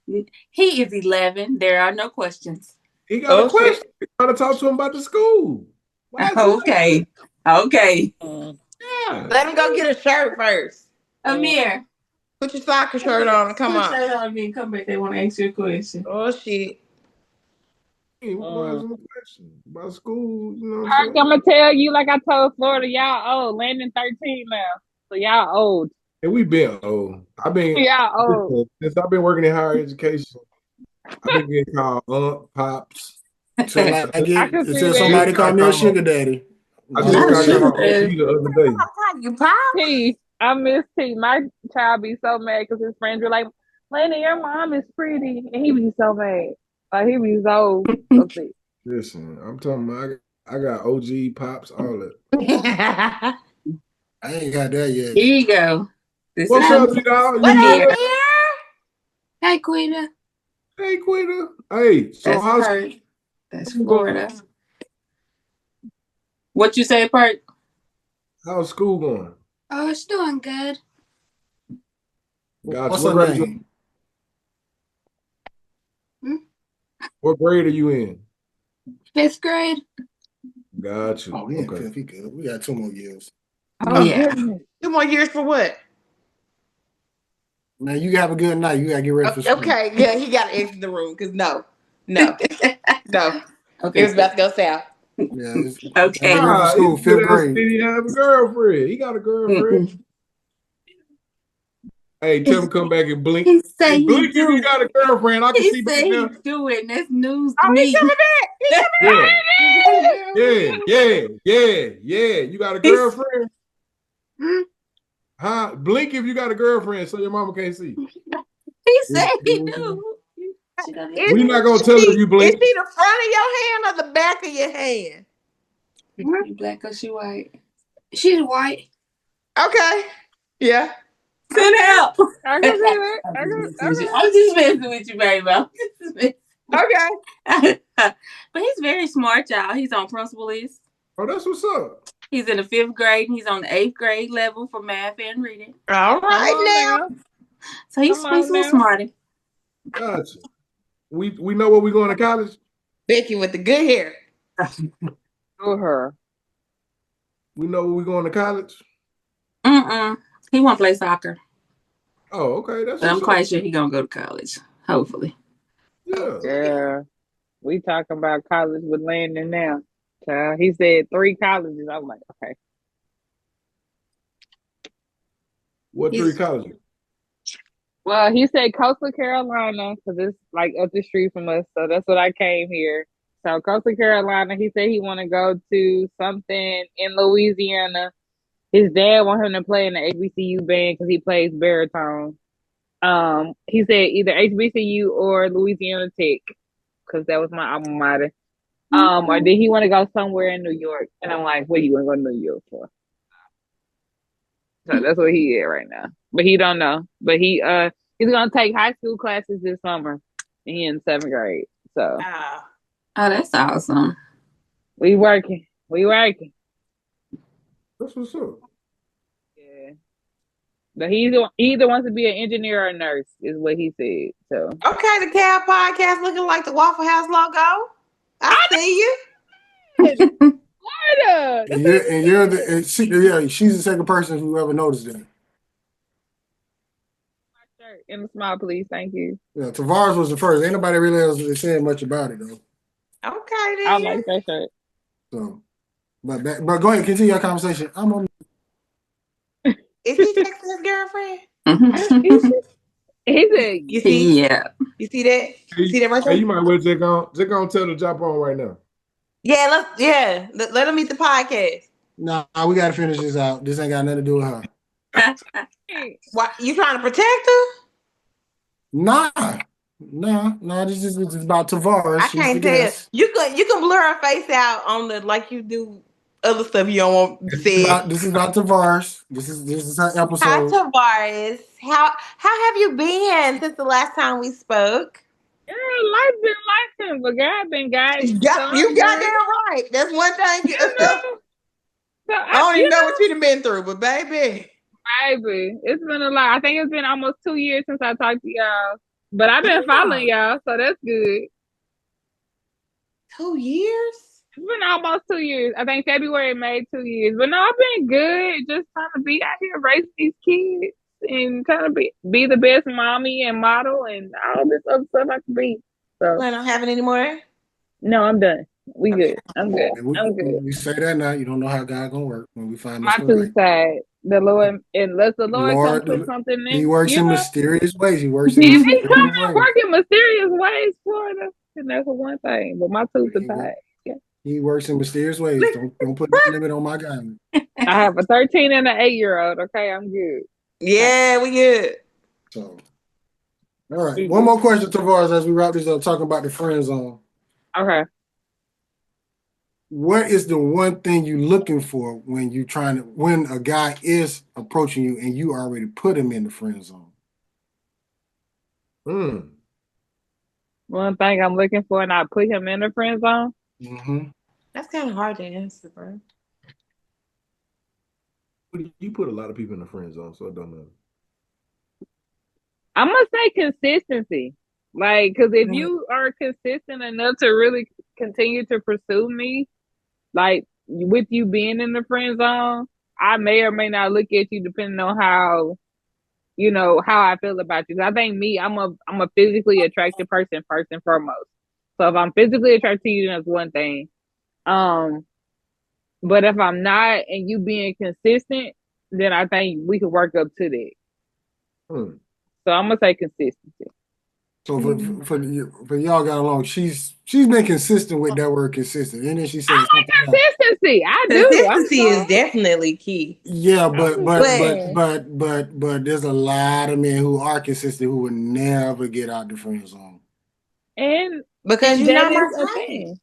him. He is 11. There are no questions. He got a Oh shit. question. We gotta talk to him about the school. Why is Okay. Okay. Yeah. Let him go get a shirt first. Amir. Put your soccer shirt on and come Put on. your shirt on and come back. They want to ask you a question. Oh shit. Hey, we gonna ask him a question about school. You know what I'm I'm saying? gonna tell you, like I told Florida, y'all old. Landon 13 now, so y'all old. And we been old. Y'all old. Since I've been working in higher education. I've been getting called pop,s Until I can see until that. somebody call me a sugar daddy. I No, just Not a got sugar called daddy. OG the other day. You pop? T, I miss T. My child be so mad because his friends were like, Landon, your mom is pretty, and he be so mad. Like he be so upset. Listen, I'm talking about I got OG pops, all that. I ain't got that Here yet. you go. This What's is up, G-Dog? What You up, Amir. good? Amir? Hey, Quita. Hey, Quita. Hey, so That's how's Perk. That's Florida. What you say, Perk? how's school going? Oh, it's doing good. Gotcha. What's What her grade name? what grade are you in? 5th grade. Gotcha. Oh, we in Okay. fifth. He good. We got 2 more years. Oh Yeah. goodness. 2 more years for what? Man, you have a good night. You gotta get ready for school. Okay, yeah, he got to exit the room because no. It Okay. was about to go south. Yeah, Okay. get ready for school. He's good 5th ass grade. did he have a girlfriend? He got a girlfriend. Hey, tell him come back and blink. He say Hey, he blink if do. you got a girlfriend. I can He see say back he now. do it, and that's news to Oh, me. he coming back. He coming Yeah, yeah. You got a girlfriend? Huh? Blink if you got a girlfriend so your mama can't see. He said he do. We're not gonna tell her if you Is blink. she the front of your hand or the back of your hand? You black or she white? She's white. Okay. Yeah. Send help. I can see that. I'm just messing with you, baby. Okay. But he's very smart, y'all. He's on principal list. Oh, that's what's up. He's in the 5th grade, and he's on the 8th grade level for math and reading. All Come right on now. now. So he's Come on a little now. smarty. Gotcha. We know where we going to college. Becky with the good hair. Go her. We know where we going to college. He want to play soccer. Oh, okay. That's But I'm what's quite up. sure he gonna go to college. Hopefully. Yeah. Yeah. We talking about college with Landon now. He said 3 colleges. I was like, okay. What 3 colleges? Well, he said Coastal Carolina because it's like up the street from us. So that's what I came here. So Coastal Carolina, he said he want to go to something in Louisiana. His dad want him to play in the HBCU band because he plays baritone. He said either HBCU or Louisiana Tech because that was my alma mater. Or did he want to go somewhere in New York? And I'm like, what do you want to go to New York for? So that's where he at right now. But he don't know. But he's gonna take high school classes this summer. And he in 7th grade. So oh, that's awesome. we working. That's what's up. Yeah. But he either wants to be an engineer or a nurse, is what he said. So Okay, the Cab Podcast looking like the Waffle House logo. I see you. Florida. She's the second person who ever noticed that. Shirt in the small, please. Thank you. Yeah, Tarvarus was the first. Ain't nobody really else saying much about it though. Okay, then. I like that shirt. So, but go ahead, continue your conversation. I'm on. Is he texting his girlfriend? He said, You see? Yeah. You see that? You see that right there? Hey, you might well just go tell the jump on right now. Yeah, let him meet the podcast. Nah, we gotta finish this out. This ain't got nothing to do with her. Why you trying to protect her? Nah. This is about Tarvarus. I can't tell. You can blur her face out on the like you do other stuff you don't want said. This is about Tarvarus. This is her Hi, episode. Tavares. How have you been since the last time we spoke? yeah, life been life, but God been guiding. You got that right. That's one thing. I don't even know what you've been through, but baby, it's been a lot. I think it's been almost 2 years since I talked to y'all, but I've been following y'all, so that's good. 2 years? It's been almost 2 years. I think February made 2 years, but no, I've been good. Just trying to be out here raising these kids and trying to be the best mommy and model and all this other stuff I can be. So Plan on having any more? no, I'm done. We good. I'm good. I'm good. We say that now. You don't know how God gonna work when we find my this two right. side. The Lord, unless the Lord come put something in. He works in mysterious ways. He works in if mysterious he come ways. work in mysterious ways for us, and that's one thing. But my two tied. Yeah. He works in mysterious ways. Don't put no limit on my guy. I have a 13 and an 8-year-old. Okay, I'm good. Yeah, we good. So, all right. One more question, Tarvarus, as we wrap this up, talking about the friend zone. Okay. What is the one thing you're looking for when when a guy is approaching you and you already put him in the friend zone? One thing I'm looking for, and I put him in the friend zone. Mm-hmm. That's kind of hard to answer, bro. You put a lot of people in the friend zone, so I don't know. I'm gonna say consistency, like, because if you are consistent enough to really continue to pursue me, like with you being in the friend zone, I may or may not look at you depending on how I feel about you. I think I'm a physically attractive person first and foremost. So if I'm physically attracted to you, that's one thing. But if I'm not and you being consistent, then I think we could work up to that. So I'm gonna say consistency. So for y'all got along, she's been consistent with that word consistent, and then she said I like consistency. I do. Consistency is definitely key. Yeah, but But there's a lot of men who are consistent who would never get out the friend zone. and Because you're that not my is a type. thing.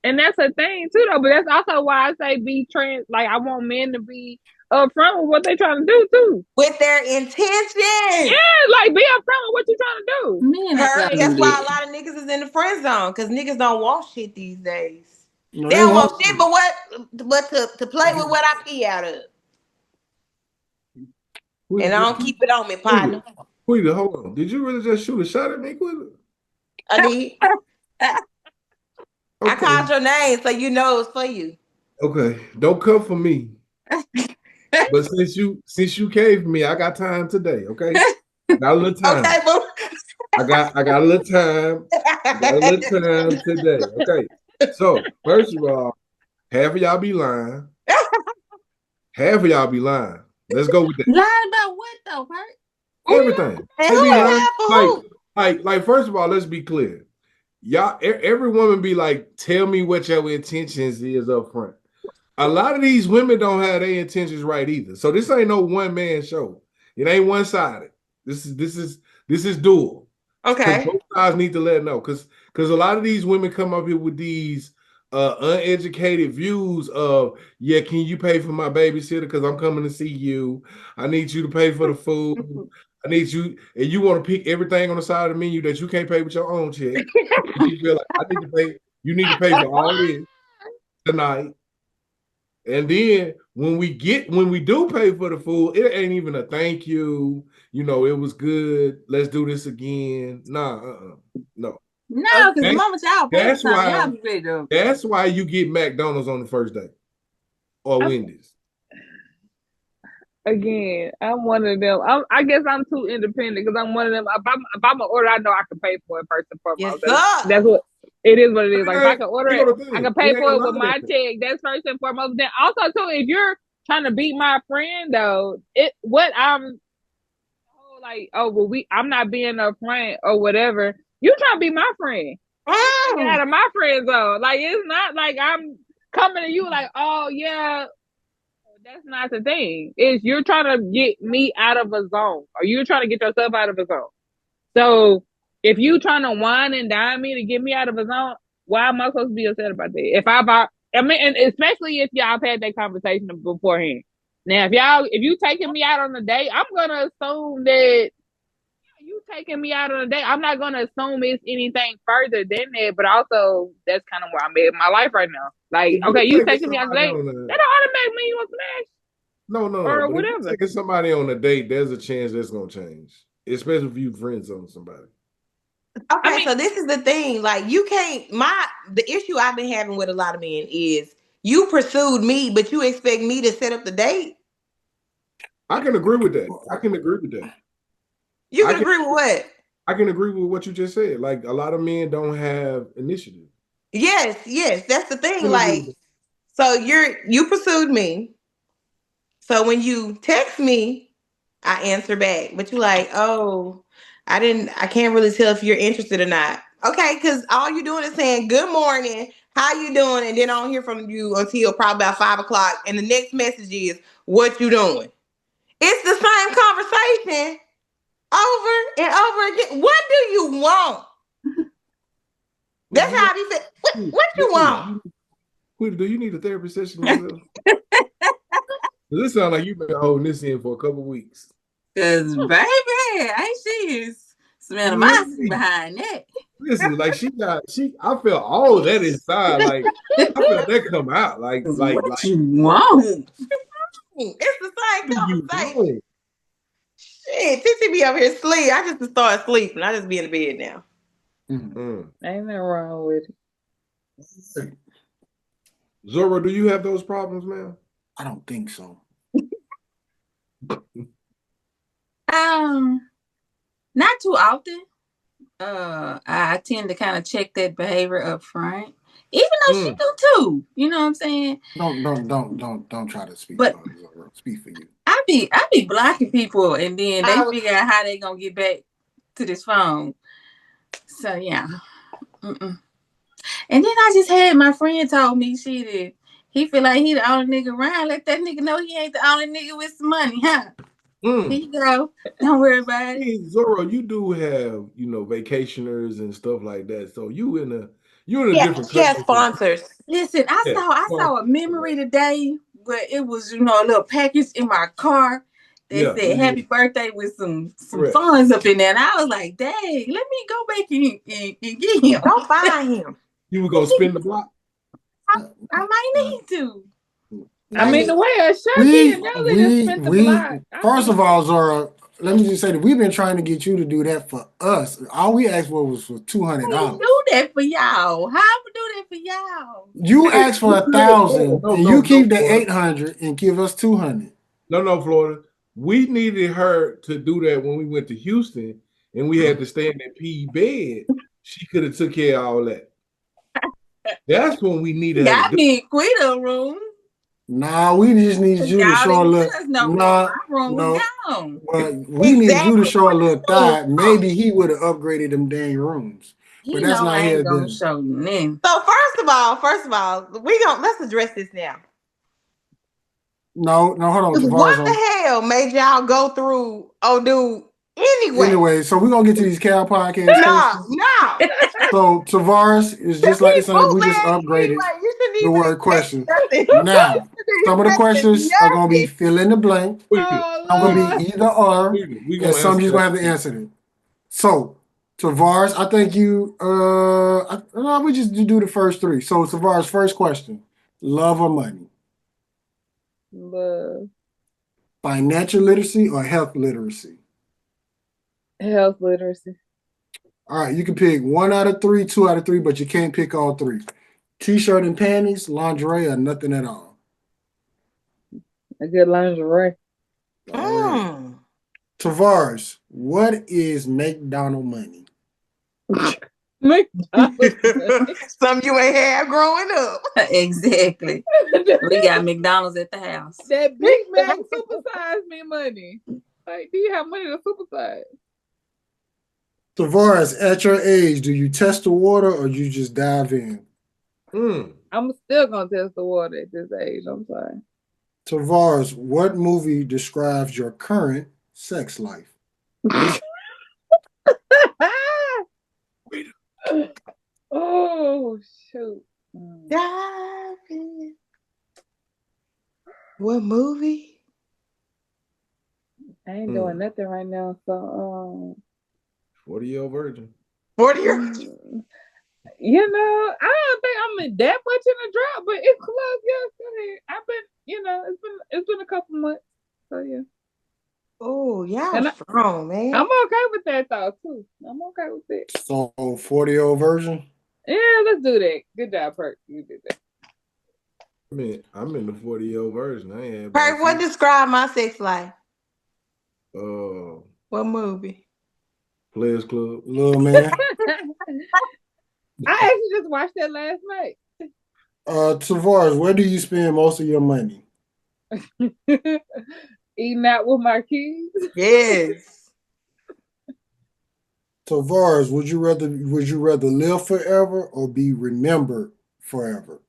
And that's a thing too, though. But that's also why I say be trans. Like I want men to be upfront with what they trying to do too. With their intentions. Yeah, like be upfront with what you trying to do. Men ain't That's do why that. a lot of niggas is in the friend zone, because niggas don't want shit these days. No, They don't want shit but to play with what I pee out of. And I don't keep it on me, partner. Quita, hold on. Did you really just shoot a shot at me, Quita? I did. I called your name, so you know it's for you. Okay, don't come for me. But since you caved me, I got time today. Okay, got a little time. Okay, boo. I got a little time. Got a little time today. Okay. So first of all, half of y'all be lying. Half of y'all be lying. Let's go with that. Lying about what though, right? Everything. And who is half of who? Like first of all, let's be clear. Y'all, every woman be like, tell me what your intentions is up front. A lot of these women don't have their intentions right either. So this ain't no one man show. It ain't one sided. This is dual. Okay. Both sides need to let it know, because a lot of these women come up here with these uneducated views of, yeah, can you pay for my babysitter because I'm coming to see you? I need you to pay for the food. I need you, and you want to pick everything on the side of the menu that you can't pay with your own check. You feel like I need to pay. You need to pay for all this tonight. And then when we do pay for the food, it ain't even a thank you. You know, it was good. Let's do this again. Nah, no. No, because the moment y'all pay That's something, why. y'all be ready to. That's why you get McDonald's on the first day, or Wendy's. Again, I'm one of them. I guess I'm too independent because I'm one of them. If I'm an order, I know I can pay for it first and foremost. Yes, that's what it is. What it is. Like if I can order it, I can pay It for ain't it with my like that. check. That's first and foremost. Then also too, if you're trying to beat my friend though, I'm not being a friend or whatever. You trying to be my friend? Get out of my friend zone. Like it's not like I'm coming to you like, oh yeah. That's not the thing. It's you're trying to get me out of a zone, or you're trying to get yourself out of a zone. So if you trying to wine and dine me to get me out of a zone, why am I supposed to be upset about that? And especially if y'all have had that conversation beforehand. Now, if you taking me out on a date, I'm gonna assume that you taking me out on a date. I'm not gonna assume it's anything further than that. But also, that's kind of where I'm at in my life right now. Like, okay, you taking me out on a date. That don't automatically mean you want smash. No. Or But whatever. if you're taking somebody on a date, there's a chance that's gonna change, especially if you friends on somebody. Okay, so this is the thing. Like, you can't. The issue I've been having with a lot of men is you pursued me, but you expect me to set up the date. I can agree with that. You can agree with what? I can agree with what you just said. Like, a lot of men don't have initiative. Yes, that's the thing. Like, so you pursued me. So when you text me, I answer back. But you like, oh, I can't really tell if you're interested or not. Okay, because all you're doing is saying good morning, how you doing? And then I don't hear from you until probably about 5 o'clock. And the next message is, what you doing? It's the same conversation over and over again. What do you want? That's how I be saying. What you want? Do you need a therapy session yourself? This sounds like you've been holding this in for a couple weeks. Cause baby, ain't she smelling my behind that? Listen, like I felt all of that inside. Like I felt that come out. Like what you want? It's the same conversation. Shit, Titi be over here asleep. I just start sleeping. I just be in the bed now. Ain't nothing wrong with it. Zora, do you have those problems, man? I don't think so. Not too often. I tend to kind of check that behavior up front, even though she do too. You know what I'm saying? Don't try to speak. But for Zora. Speak for you. I be blocking people, and then they I- figure out how they gonna get back to this phone. So yeah. Mm-mm. And then I just had my friend told me she did. He feel like he the only nigga around. Let that nigga know he ain't the only nigga with some money, huh? Here you go. Don't worry about it. Hey, Zorro, you do have, vacationers and stuff like that. So you're in a Yeah, different she has country. sponsors. Listen, I saw a memory today where it was, a little package in my car that said happy birthday with some funds up in there. And I was like, dang, let me go back and get him. Don't find him. You were gonna spin the block? I might need to. I mean, the way it should be, and now they just spent the block. First of all, Zora, let me just say that we've been trying to get you to do that for us. All we asked for was for $200. I do that for y'all. How I would do that for y'all? You asked for 1,000, and you keep the 800 and give us 200. No, Florida. We needed her to do that when we went to Houston, and we had to stay in that PE bed. She could have took care of all that. That's when we needed her. Got me in Quito room. Nah, we just needed you to show a little. My room was gone. Well, we needed you to show a little thigh. Maybe he would have upgraded them dang rooms. But that's not here. Show them. So first of all, let's address this now. No, hold on. What the hell made y'all go through dude anyway? So we're gonna get to these cow podcasts. No. So Tarvarus is just like this. We just upgraded the word question. Now, some of the questions are gonna be fill in the blank. I'm gonna be either or, and some of you's gonna have to answer them. So Tarvarus, I think you we just do the first three. So Tarvarus, first question: love or money? Love. Financial literacy or health literacy? Health literacy. All right, you can pick 1 out of 3, 2 out of 3, but you can't pick all 3. T-shirt and panties, lingerie, or nothing at all? A good lingerie. Right. Tarvarus, what is McDonald money? Some you ain't had growing up. Exactly. We got McDonald's at the house. That Big Mac supersize me money. Like, do you have money to supersize? Tarvarus, at your age, do you test the water or you just dive in? I'm still gonna test the water at this age. I'm sorry. Tarvarus, what movie describes your current sex life? Oh shoot! What movie? I ain't doing nothing right now. So 40-year-old virgin. 40-year. I don't think I'm that much in a drought, but it's close. Yes, go ahead. I've been, it's been a couple months. So yeah. Oh, yeah, strong, man. I'm okay with that though too. I'm okay with it. So 40-year-old virgin? Yeah, let's do that. Good job, Perk. You did that. I'm in the 40-year-old version. I ain't. Perk, what describe my sex life? What movie? Players Club. Little man. I actually just watched that last night. Tarvarus, where do you spend most of your money? Eating out with my kids. Yes. Tarvarus, would you rather live forever or be remembered forever?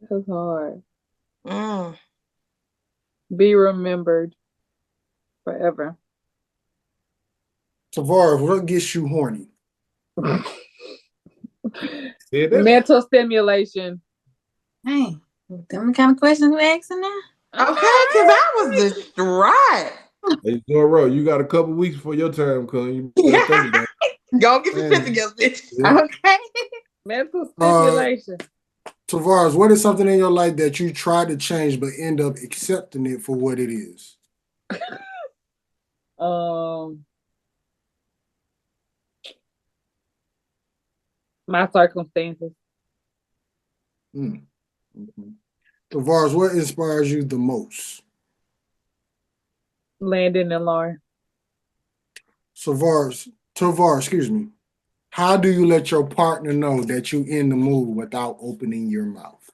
That's hard. Be remembered forever. Tarvarus, what gets you horny? Mental stimulation. Hey, them kind of questions we're asking now? Okay, because I was distraught. Hey, Zorro, you got a couple weeks before your term comes. You better think about it. Go get your shit together, bitch. Yeah. Okay. Mental stimulation. Tarvarus, what is something in your life that you try to change but end up accepting it for what it is? My circumstances. Tarvarus, what inspires you the most? Landon and Lauren. Tarvarus, excuse me. How do you let your partner know that you're in the mood without opening your mouth?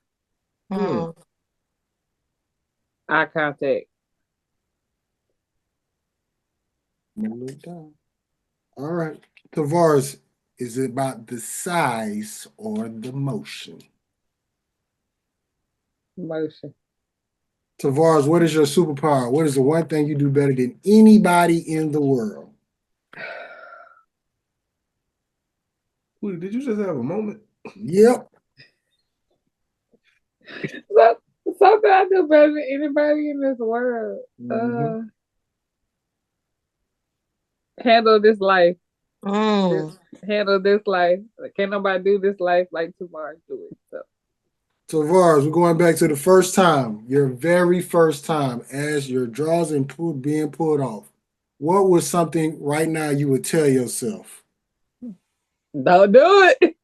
Eye contact. Look down. All right. Tarvarus, is it about the size or the motion? Motion. Tarvarus, what is your superpower? What is the one thing you do better than anybody in the world? Wait, did you just have a moment? Yep. So, something I do better than anybody in this world. Mhm. Handle this life. Mm. Handle this life. Can't nobody do this life like tomorrow do it. So Tarvarus, we're going back to the first time, your very first time, as your drawers and being pulled off. What was something right now you would tell yourself? don't do it.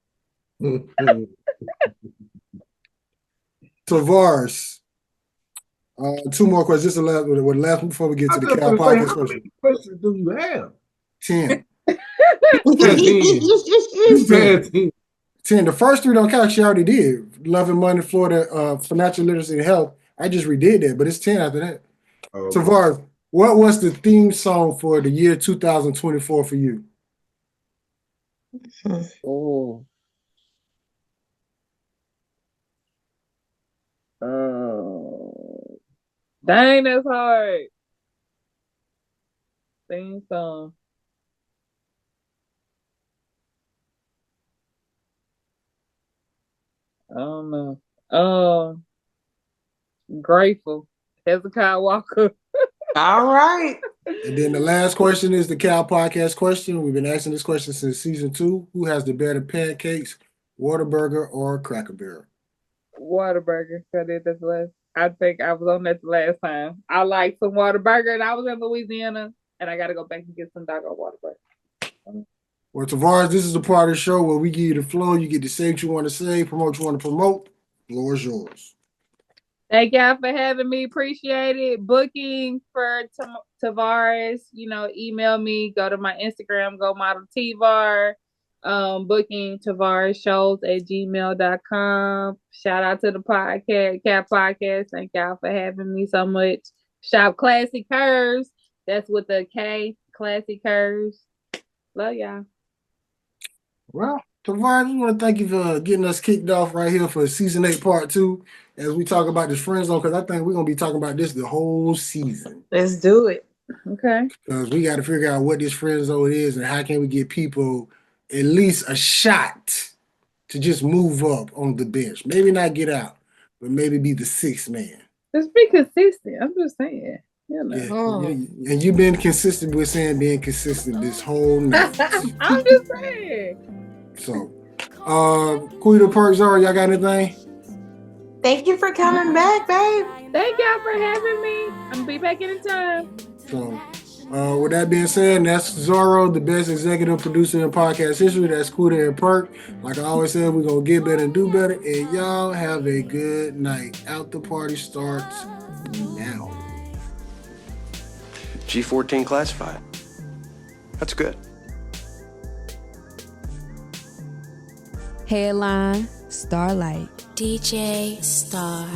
Tarvarus, two more questions. Just the last one before we get I to the just Cal want to say, podcast how question. many questions do you have? 10. You said 10. You said 10. 10. The first three don't count. She already did. Love and Money, Florida, Financial Literacy and Health. I just redid that, but it's 10 after that. Okay. Tarvarus, what was the theme song for the year 2024 for you? Oh. Dang, that's hard. Theme song. I don't know. Grateful. Hezekiah Walker. All right. And then the last question is the Cal podcast question. We've been asking this question since season 2. Who has the better pancakes, Whataburger or Cracker Barrel? Whataburger. I think I was on that the last time. I like some Whataburger, and I was in Louisiana, and I got to go back and get some doggone Whataburger. Well, Tarvarus, this is the part of the show where we give you the flow. You get to say what you want to say, promote what you want to promote. The floor is yours. Thank y'all for having me. Appreciate it. Booking for Tarvarus, email me. Go to my Instagram, go model Tvar. Booking Tarvarus shows at gmail.com. Shout out to the podcast, Cat Podcast. Thank y'all for having me so much. Shop Classy Curves. That's with the K. Classy Curves. Love y'all. Well, Tarvarus, we want to thank you for getting us kicked off right here for season 8, part 2, as we talk about this friend zone, because I think we're going to be talking about this the whole season. Let's do it. Okay. Because we got to figure out what this friend zone is and how can we get people at least a shot to just move up on the bench. Maybe not get out, but maybe be the 6th man. Just be consistent. I'm just saying. Yeah. And you've been consistent with saying being consistent this whole night. I'm just saying. So, Quita Perk Zara, y'all got anything? Thank you for coming back, babe. Thank y'all for having me. I'm gonna be back anytime. So, with that being said, that's Zorro, the best executive producer in podcast history. That's Quita and Perk. Like I always said, we're gonna get better and do better. And y'all have a good night. Out the party starts now. G14 classified. That's good. Headline Starlight. DJ Star.